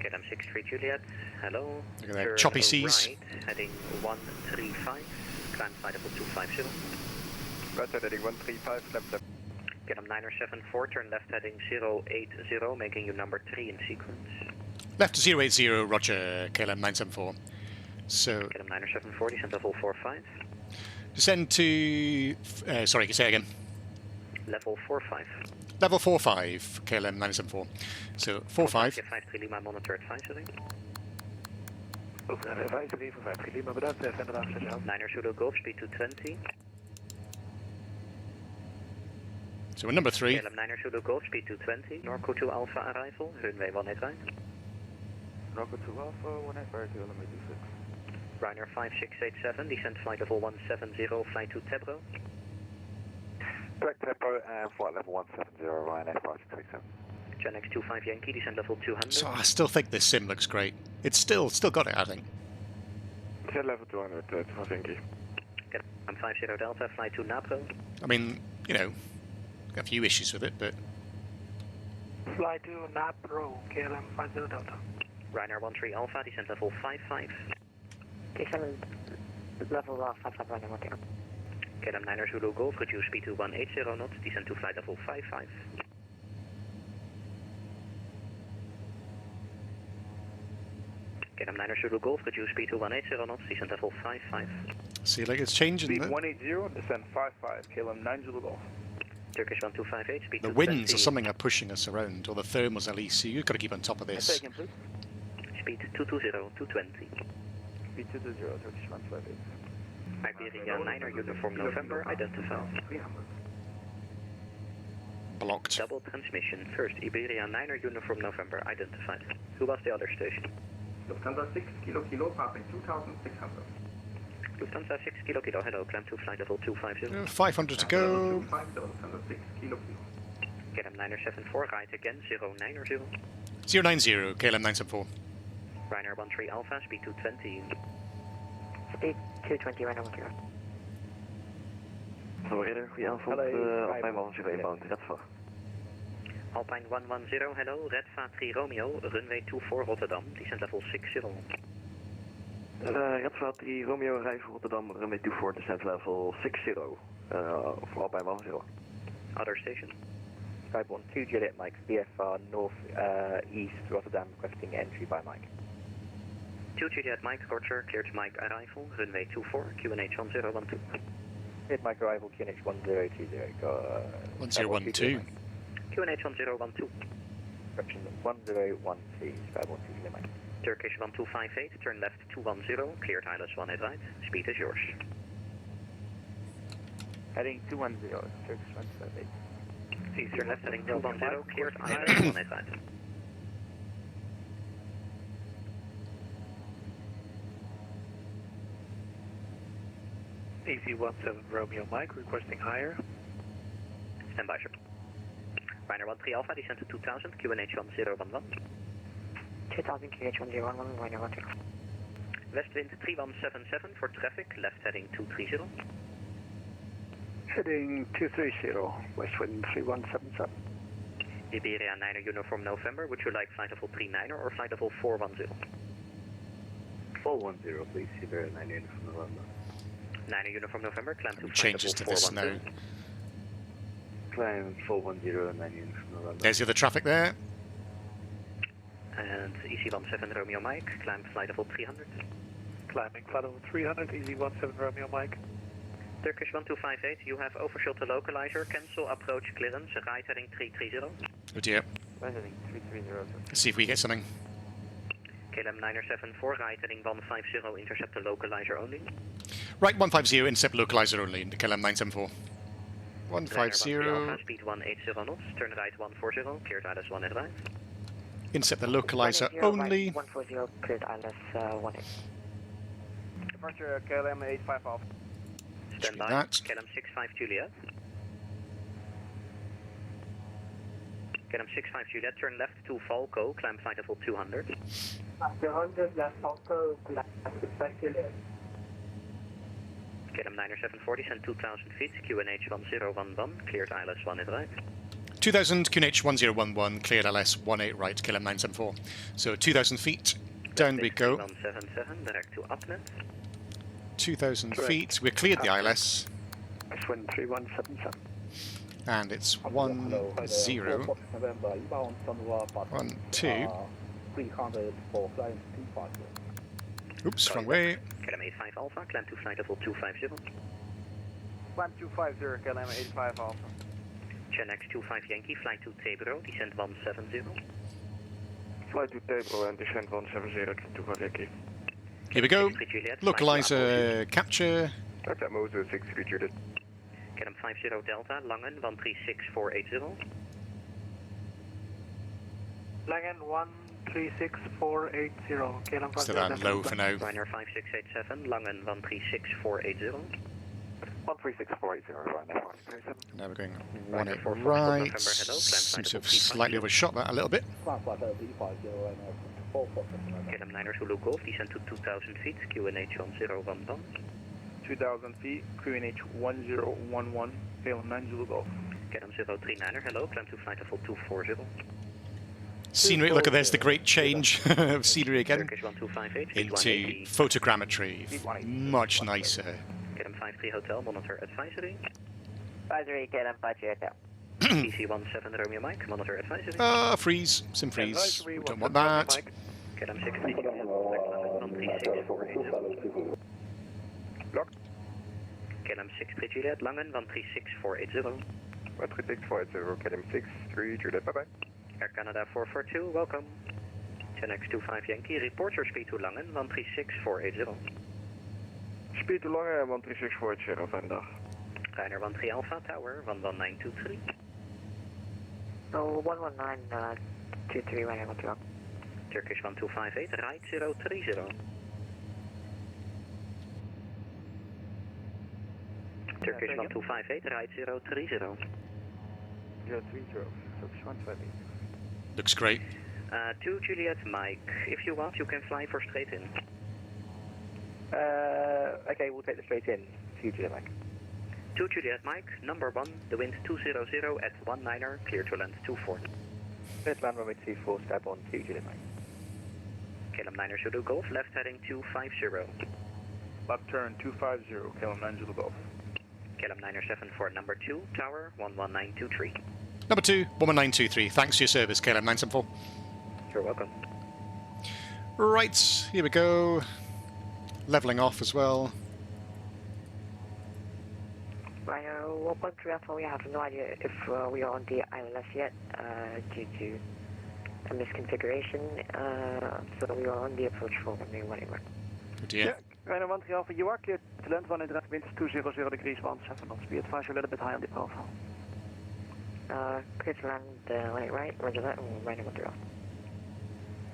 KLM 63 Juliet, hello. Look at that, Turn choppy seas. Right, heading 135, climb flight level 250. Roger, heading 135, left. KLM 974, turn left heading 080, making you number 3 in sequence. Left 080, roger, KLM 974. So KLM 974, descend level 45. descend to, sorry, say again. Level 45. Level 45, KLM 974. So 45. 53 Lima, monitor advisory. Advisory for 53 Lima, bedankt, verder afzetten. 9er Zulu Golf, speed 220. So we're number 3. KLM 9er Zulu Golf, speed 220. Norco 2 Alpha arrival, runway 18 right. Norco 2 Alpha, 18 right, runway 26. Ryanair 5687, descend flight level 170, fly to Tebro. Direct tempo and flight level 170, Ryanair 5687. Gen X25 Yankee, descend level 200. So I still think this sim looks great. It's still got it, I think. Descend level 200, Helsinki. KLM 50 Delta, fly to Napro. I mean, you know, got a few issues with it, but Fly to Napro, KLM 50 Delta. Ryanair 13 Alpha, descend level 55. Descend level 55, Ryanair 1 KLM 9er Zulu Golf, reduce speed to 180 knots, descend to flight level 55. KLM 9er Zulu Golf, reduce speed to 180 knots, descend level 55. see, like it's changing. Speed The 180, descend 55, KLM 9 Zulu Golf. Turkish 1258, speed the 220. winds or something are pushing us around, or the thermals at least. So you've got to keep on top of this. Again, please. Speed 220, 220. Speed 220, Turkish 158. Iberia 9er uniform November, identified. Blocked. Double transmission. First, Iberia 9er uniform November, identified. Who was the other station? Lufthansa 6 Kilo Kilo, passing 2600. Lufthansa 6 Kilo Kilo, hello, climb to flight level 250. 500 to go. 250, Lufthansa 6 Kilo Kilo. KLM 974, right again, 090. 090, KLM 974. Ryanair 13 Alpha, speed 220. Speed 220, Ryanair 1 0. Zo eerder, goeie avond, op mijn man, 1 bound, dat voor. Alpine 110, hello, Red VA3 Romeo, runway 24 Rotterdam, descent level 60. Red VA3 Romeo, arrive Rotterdam, runway 24, descent level 60. For Alpine 10. Other station. Skyborne 2 Juliet Mike, VFR North East Rotterdam, requesting entry by Mike. 2 Juliet Mike, Roger, cleared Mike arrival, runway 24, QNH 1012. Hit Mike arrival, QNH 1020, go 1012. QNH 1012. Correction 1012, Skyborne 2 Juliet Mike. Turkish 1258, turn left 210, cleared ILS 18 right, speed is yours. Heading 210, Turkish 178. Please turn left heading 210, cleared ILS 18 right. AC-17 Romeo Mike, requesting higher. Stand by, sir. Ryanair 13 Alpha, descent to 2000, QNH 1011. 2000 QH 1011, Ryanair 13. West wind 3177 for traffic, left heading 230. Heading 230, west wind 3177. Iberia 9er uniform November, would you like flight level 39er or flight level 410? 410, please, Iberia 9 uniform November. 9er uniform November, climb to flight Changes to level this now. 410. Climb 410, 9 uniform November. There's the other traffic there. And EC-17 Romeo Mike, climb flight level 300. Climbing flight level 300, EC-17 Romeo Mike. Turkish 1258, you have overshot the localizer, cancel approach clearance, right heading 330. Oh dear. Right heading 330. Let's see if we get something. KLM 974, right heading 150, intercept the localizer only. Right, 150, intercept localizer only into KLM 974. 150. Alpha, speed 180 knots, turn right 140, cleared ILS 18 right. Intercept the localizer only. 140, cleared ILS 18. Departure KLM 85 Alpha. Stand by, that. KLM 65 Juliet. KLM 65 Juliet, turn left to Falco, climb flight level 200. 200, left Falco, KLM 90740, send 2000 feet, QNH 1011, cleared ILS 18 right. 2000, QNH 1011, cleared LS 18 right, KLM 974. So 2000 feet, down we go. 177, direct to Upnet. 2000 feet, we're cleared the ILS. west wind 3177. And it's 10, 12. Oops, wrong way. KLM 85 Alpha, climb to flight level 250. Climb 250, KLM 85 Alpha. Gen X 25 Yankee, flight to Tabro, descent 170. Flight to Tabro and descent 170 to Yankee. Here we go. Localizer capture. That moves to 63 Juliet. KLM 50 Delta, Langen 136480. Langen 136480, KLM 50. So that low for now. Ryanair 5687, Langen 136480. 13640, Ryanair 537. Now we're going 18 right. Seems to have slightly overshot that a little bit. KLM 9er Zulu Golf, descent to 2000 feet, QNH 1011. 2000 feet, QNH 1011, KLM 9 Zulu Golf. KLM 039er, hello, climb to flight level 240. Scenery, look at this, the great change of scenery again Turkish 1258, into photogrammetry. Much nicer. KLM 53 Hotel, monitor advisory. Advisory, KLM 50 Hotel. PC-17 Romeo Mike, monitor advisory. Freeze, sim freeze. We don't want that. KLM 63 Juliet, 13640. Blocked. KLM 63 Juliet, Langen 136480. 13640, KLM 63 Juliet, bye bye. Air Canada 442, welcome. Gen X25 Yankee, report your speed to Langen 136480. Speed to Langen 13640, fijne dag. Ryanair 13 Alpha Tower 11923. So 11923, Ryanair 12. Turkish 1258, right 030. Turkish 1258, right 030. 030, Turkish 128. Looks great. 2 Juliet Mike, if you want you can fly for straight in. Okay, we'll take the straight in. 2 Juliet Mike. 2 Juliet Mike, number 1, the wind 200 at 19er, clear to land 24. Clear to land runway 24, step on 2 Juliet Mike. KLM 9 Zulu Golf, left heading 250. Left turn 250, KLM 9 Zulu Golf. KLM 974, number 2, tower 11923. Number 2, 11923. Thanks for your service, KLM 974. You're welcome. Right, here we go. Levelling off as well. Right, 1.3 we have no idea if we are on the ILS yet, due to a misconfiguration, so we are on the approach for runway 18 right. Oh dear. Ryder 13 Alpha, you are cleared to land 1 direct wind 200 degrees 17 knots. Be advised you're a little bit high on the profile. Clear to land 18 right, roger that, and Ryder 13 Alpha.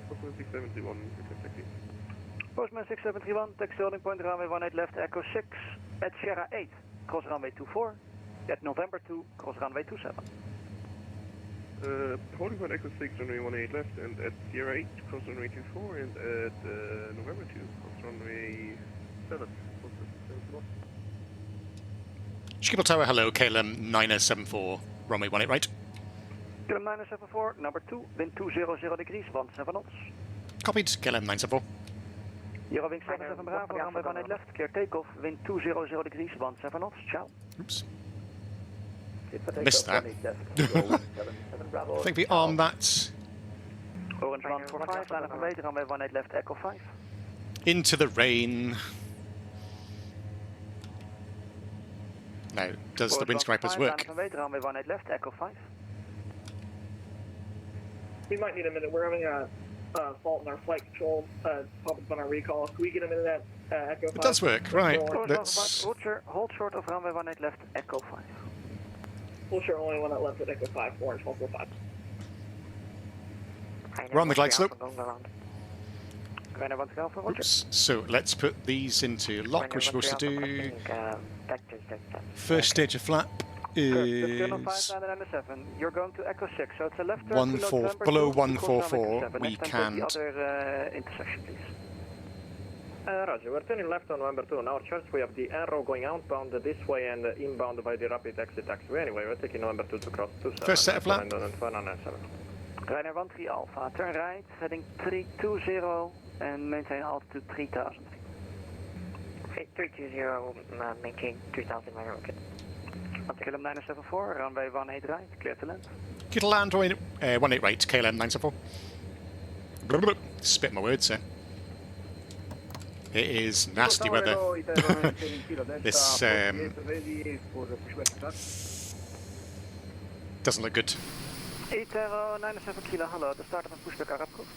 Postman 671, Postman 6731, taxi holding point, runway 18 left, Echo 6, at Sierra 8, cross runway 24, at November 2, cross runway 27. Holding point Echo 6, runway 18 left, and at Sierra 8, cross runway 24, and at November 2, cross runway 7. Schiphol Tower, hello, KLM 974, runway 18 right. KLM 974, number 2, wind 200 degrees 17 knots. Copied, KLM 974. Eurowing 77 Bravo, runway 18 left, clear takeoff, wind 200 degrees 17 knots, ciao. Oops. Missed that. I think we armed that. Orange 145, line of wait, runway 18 left, Echo 5. Into the rain. Now, does the windscrapers work? Line of wait, runway 18 left, Echo 5. We might need a minute. We're having a fault in our flight control. Pop up on our recall. Can we get a minute at Echo 5? It does work, right. Let's... Hold short of runway 18 left, Echo 5. Hold short, only one that left at Echo 5, Orange 145. We're on the glide slope. Oops. So let's put these into lock. We're supposed to do. First stage of flap is You're going to Echo 6, so it's a left turn 14 below 144. We can't. Intersection, please. Roger, we're turning left on November 2. On our charts, we have the arrow going outbound this way and inbound by the rapid exit taxiway. Anyway, we're taking November 2 to cross 27. First set of flap. Ryder 13 Alpha, turn right, heading 320 and maintain altitude 3000. Okay, 320, maintain 3000 minor rocket. KLM 974, runway 18 right, clear to land. Clear to land, 18 right, KLM 974. Spit my words, sir. It is nasty weather. This doesn't look good. 8097 kilo, hello, the start of a pushback are approved.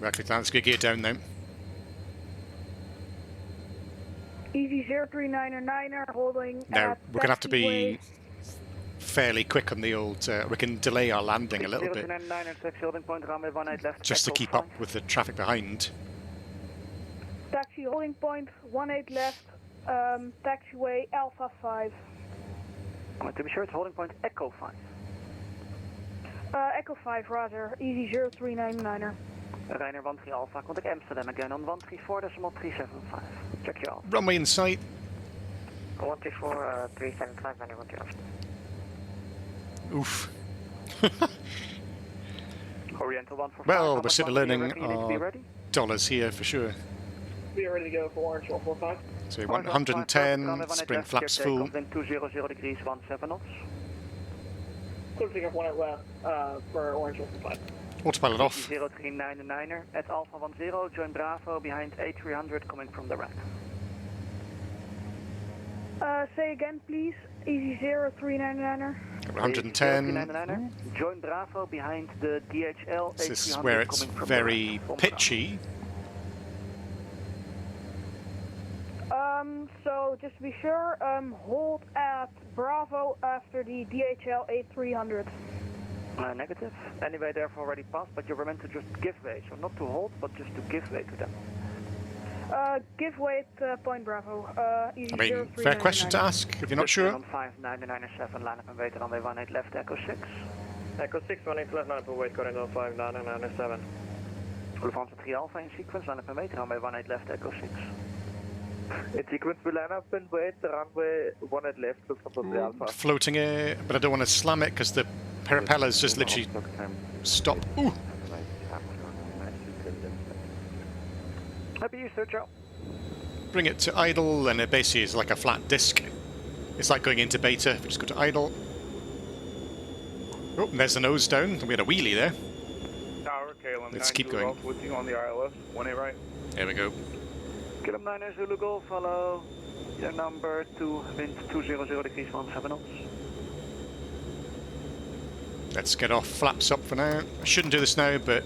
Right, let's get gear down now. Easy 039er holding. Now, we're going to have to be fairly quick on the old. We can delay our landing a little bit just to keep up with the traffic behind. Taxi holding point 18 left, taxiway Alpha 5. To be sure, it's holding point Echo 5. Echo 5, rather. Easy 0399er. Ryder 13 Alpha, contact Amsterdam again on 134.375. Check your out. Runway in sight. 134.375, Ryder 13. Oof. Oriental 145. Well, we're still learning our dollars here for sure. We are ready to go for Orange 145. So we want 110, spring flaps full. 200 degrees 17 knots. Closing up 1 left for Orange 145. Autopilot off. 0399er at Alpha 10, join Bravo behind A300 coming from the right. Say again, please. Easy 0399er. 110. Join Bravo behind the DHL. This is where it's very pitchy. So just to be sure, hold at Bravo after the DHL A300. Negative. Anyway, they've already passed, but you were meant to just give way. So not to hold, but just to give way to them. Give way at Point Bravo. Easy I mean, fair question to ask if you're not sure. On 5997, line up and wait, runway 18 left, Echo 6. Echo 6, 18 left, line up and wait, corridor 5997. Lufthansa 3 Alpha in sequence, line up and wait, runway 18 left, Echo 6. In sequence, we line up and wait, the runway 18 left, looks up on the Alpha. Floating it, but I don't want to slam it because the propellers just literally stop. Ooh. Happy Easter, Joe. Bring it to idle, and it basically is like a flat disc. It's like going into beta. If we just go to idle. Oh, and there's the nose down. We had a wheelie there. Tower, KLM Let's 9 keep Zulu going. Golf with you on the ILS, 18 right. There we go. KLM 9 Zulu Golf, follow your number 2, wind 200 degrees 17 knots. Let's get off flaps up for now. I shouldn't do this now, but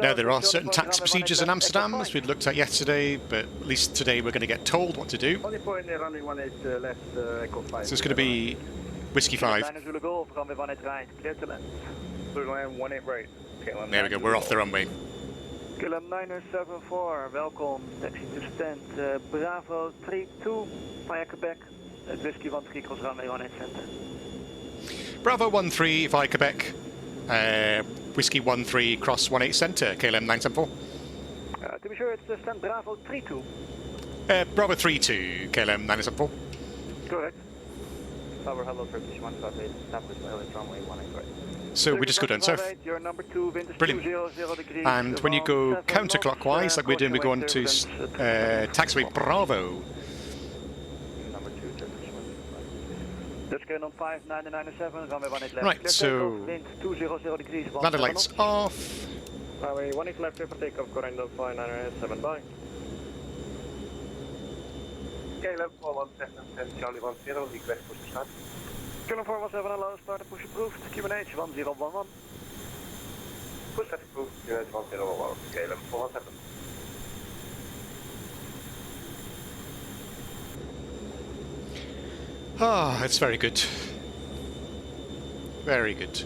now there are certain taxi procedures in Amsterdam, as we looked at yesterday, but at least today we're going to get told what to do. So it's going to be Whiskey 5. Zulu land 18 right. KLM There we go, we're off the runway. KLM 974, welcome, taxi to stand, Bravo 32, via Quebec, Whiskey 13, cross runway 18 center. Bravo 13 via Quebec, Whiskey 13 cross 18 center, KLM 974. To be sure, it's stand Bravo 32. Bravo 32, KLM 974. Correct. Tower, hello, Turkish 158, establish pilot runway 18 right. So we just go down south. Your number 2, wind is Brilliant. 200 degrees. And when you go counterclockwise, like we're doing, we go on to taxiway Bravo. Number 2, Turkish 158. Dutch on 5997, runway 18 left. Right, so wind 200 degrees. ladder lights off. Runway 18 left, clear for takeoff, corridor 5997, bye. KLM 417, Charlie 10, request push to start. KLM 417, allow start push approved, QNH 1011. Push that approved, QNH 1011, KLM 417. Ah, it's very good. Very good.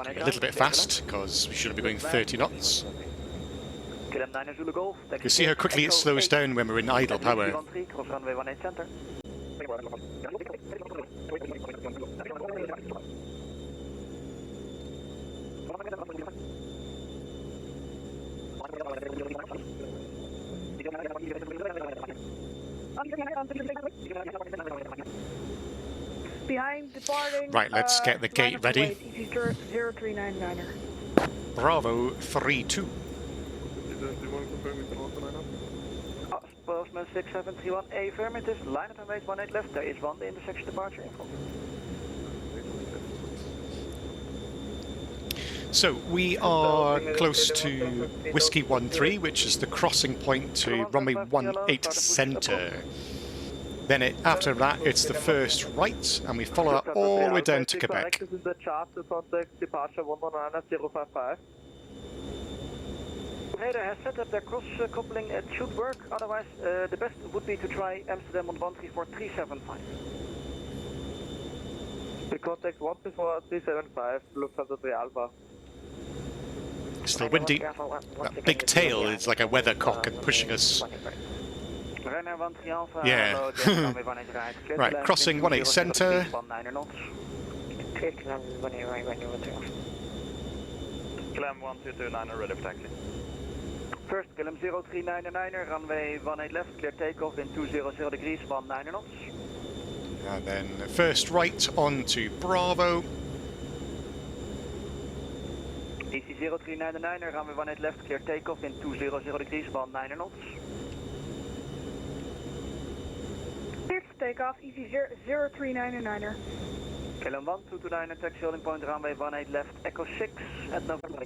A little bit fast, because we shouldn't be going 30 knots. You see how quickly it slows down when we're in idle power. Behind departing. Right, let's get the gate ready. 0399er. Bravo 32. Postman 6731, affirmative, line up and wait 18 left, there is one intersection departure in front. So we are close to Whiskey 13, which is the crossing point to runway 18 center. Then after that, it's the first right, and we follow that all the way down to Quebec. Radar has set up their cross-coupling, it should work, otherwise the best would be to try Amsterdam on 134375. The contact 124-375, Lufthansa 3 Alpha. Still windy. That big tail is like a weathercock and pushing us. Yeah. Right, crossing 18 center. KLM 1229, ready for taxi. First, KLM 0399er, runway 18 left, clear takeoff in 200 degrees, 19 knots. And then first right on to Bravo. DC 0399er, runway 18 left, clear takeoff in 200 degrees, 19 knots. Cleared for takeoff, EC 0399er. KLM 1229, taxi holding point, runway 18 left, Echo 6 at November.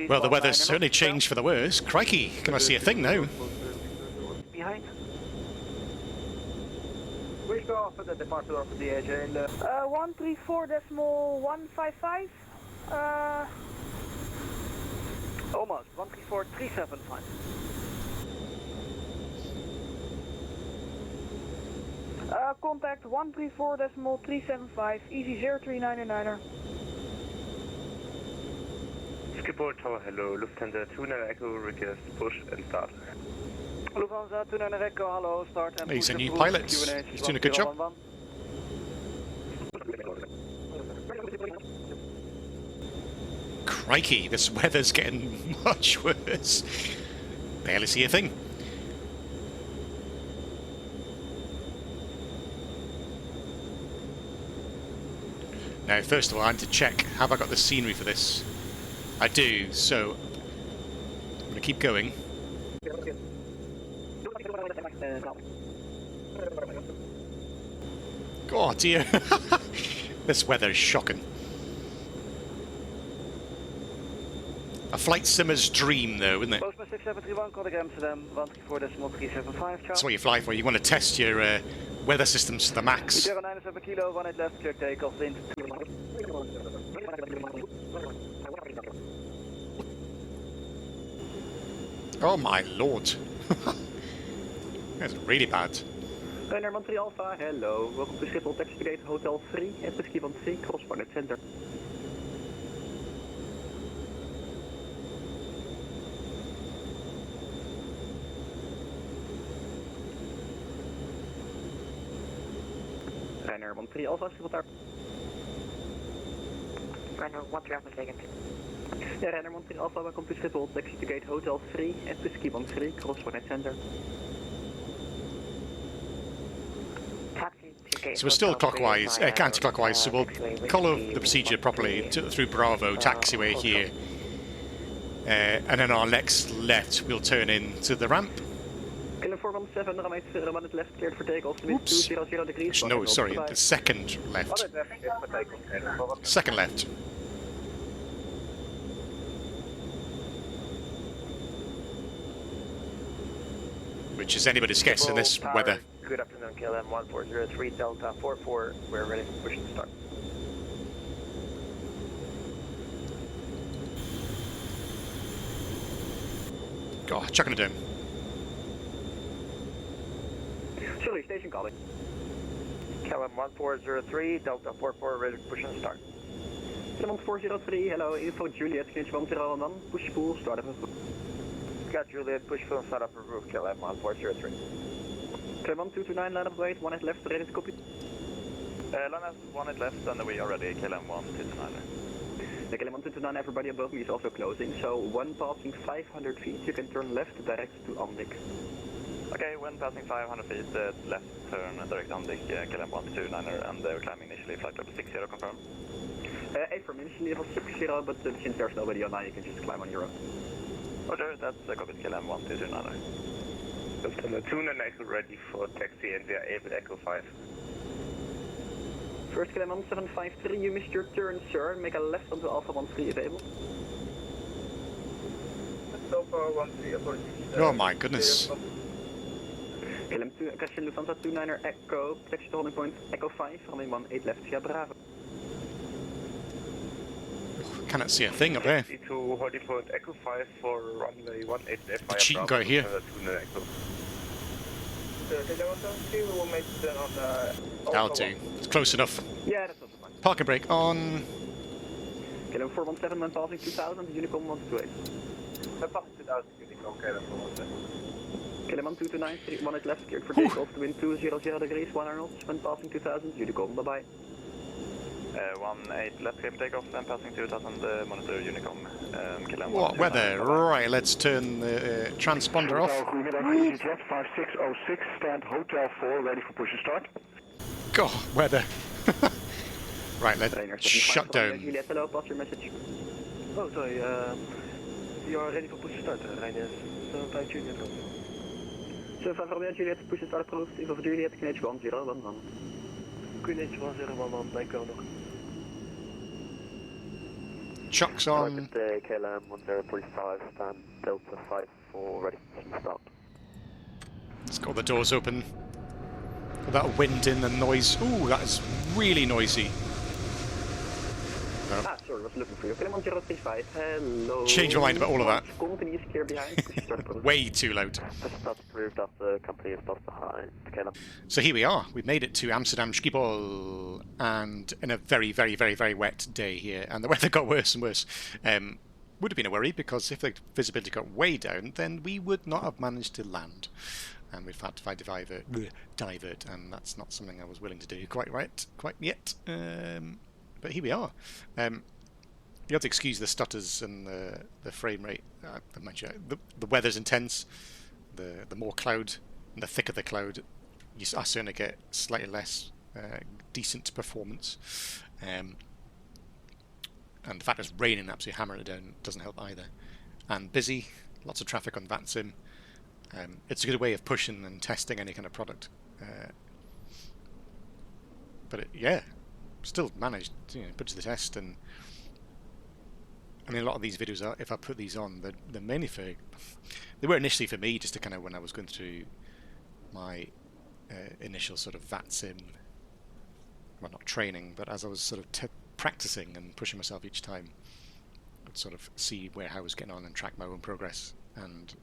Well, the weather's certainly changed for the worse. Crikey, can I see a thing now? Behind. Which go off at the departure of the EHAM? 134.155. Almost. 134375. Contact 134.375, easy 0399er. Skipboard Tower, hello. Lufthansa 29 Echo, request push and start. Lufthansa 29 Echo, hello, start and He's push a new approval. pilot. He's doing a good job. 1011. Crikey, this weather's getting much worse. Barely see a thing. Now, first of all, I need to check, have I got the scenery for this? I do, so I'm going to keep going. Oh dear, this weather is shocking. A flight simmer's dream, though, isn't it? Postman 6731, contact Amsterdam 134.375. That's what you fly for. You want to test your weather systems to the max. Sierra 97 kilo, 18 left, clear takeoff, wind. Oh my lord. That's really bad. Ryanair 13 Alpha, hello. Welcome to Schiphol, taxi to gate Hotel 3 at Whiskey 13, cross Barnet Center. Ryanair 13 Alpha, Schiphol daar. Ryanair 13 Alpha, second. Ja, Ryanair 13 Alpha, welcome to Schiphol, taxi to gate Hotel 3 at Whiskey 13, cross Barnet Center. So we're still clockwise, counterclockwise, so we'll follow the procedure properly through Bravo, taxiway here. And then our next left, we'll turn into the ramp. Oops. No, sorry, the second left. Second left. Which is anybody's guess in this weather. Good afternoon, KLM 1403 Delta 44. We're ready for push to start. God, chucking it down. Sorry, station calling. KLM 1403 Delta 44, ready for push and start. KLM 1403, hello, info Juliet, Clinch 1011, push pool, start up. Got Juliet, push full start up roof, KLM 1403. KLM 229, line of wait, 1 at left, ready to copy. Line up 1 at left, and we are ready, KLM 129. The KLM 129, everybody above me is also closing, so when passing 500 feet, you can turn left direct to Andik. Okay, when passing 500 feet, left turn direct Andik, KLM 129er, and we're climbing initially flight level 60, confirm. From initially level 60, but since there's nobody online, you can just climb on your own. Roger, that's copy KLM 129er. Lufthansa 29 Echo ready for taxi and we are able Echo 5. First KLM 1753, you missed your turn, sir. Make a left onto Alpha 13 available. Alpha 13, apologies. Oh my goodness. KLM 2, question Lufthansa 29er Echo, taxi to holding point Echo 5, runway 18 left via Bravo. Cannot see a thing up there. To holding point Echo 5 for runway 18 left via cheating Bravo. guy here. That'll do. It's close enough. Yeah, that's also fine. Parking brake on. KLM 417 when passing 2000, Unicom 128. Passing 2000, Unicom, KLM 417. KLM 1229, 1 at left, cleared for takeoff to wind 200 degrees, 1 knots, when passing 2000, Unicom, bye bye. 18 left, clear for takeoff, and passing 2000, monitor Unicom, KLM 129. What weather? Right, let's turn the transponder off. Goedemiddag, EasyJet 5606, stand Hotel 4, ready for push and start. God, weather. Right, let's shut down. Juliet, hello, pass your message. Oh, sorry, you are ready for push and start, Ryanair 75 Juliet. 75 Romeo Juliet, push and start approved, info for Juliet, QNH 1011. QNH 1011, thank you. Chuck's on. KLM 1045, stand Delta 54, ready to start. Let's got the doors open. Got that wind in, the noise. Ooh, that is really noisy. Sorry, was looking for you. Cayman 035, hello. Change my mind about all of that. Company is clear behind. Way too loud. That's clear that the company is not behind. So here we are. We've made it to Amsterdam Schiphol, and in a very, very, very, very wet day here, and the weather got worse and worse. Would have been a worry, because if the visibility got way down, then we would not have managed to land. And we've had to divert, and that's not something I was willing to do quite yet. But here we are. You have to excuse the stutters and the frame rate. The weather's intense. The more cloud, and the thicker the cloud, I certainly get slightly less decent performance. And the fact it's raining, absolutely hammering it down, doesn't help either. And busy, lots of traffic on VATSIM. It's a good way of pushing and testing any kind of product. But yeah, still managed to put to the test. And I mean, a lot of these videos are, if I put these on, they're mainly for, they were initially for me, just to kind of, when I was going through my initial sort of VATSIM, well, not training, but as I was sort of practicing and pushing myself each time, I'd sort of see how I was getting on and track my own progress. And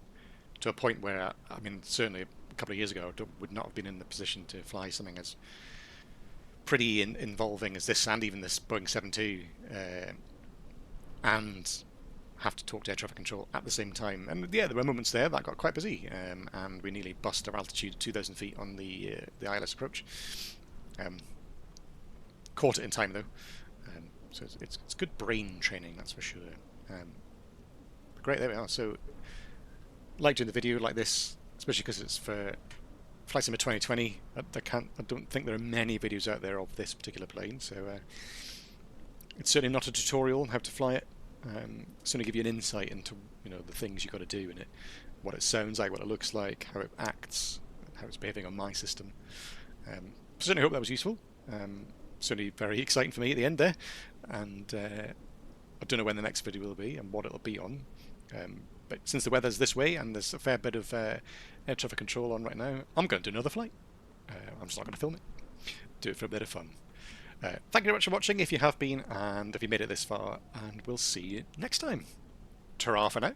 to a point where, I mean, certainly a couple of years ago, I would not have been in the position to fly something as pretty involving as this, and even this Boeing 727, and have to talk to air traffic control at the same time. And yeah, there were moments there that got quite busy, and we nearly bust our altitude 2,000 feet on the ILS approach. Caught it in time though, so it's good brain training, that's for sure. But great, there we are. So, like doing the video like this, especially because it's for Flight Sim 2020. I don't think there are many videos out there of this particular plane, so it's certainly not a tutorial on how to fly it. It's going to give you an insight into the things you've got to do in it, what it sounds like, what it looks like, how it acts, how it's behaving on my system. Certainly hope that was useful. Certainly very exciting for me at the end there, and I don't know when the next video will be and what it'll be on. But since the weather's this way and there's a fair bit of air traffic control on right now, I'm going to do another flight. I'm just not going to film it. Do it for a bit of fun. Thank you very much for watching if you have been, and if you made it this far, and we'll see you next time. Ta-ra for now.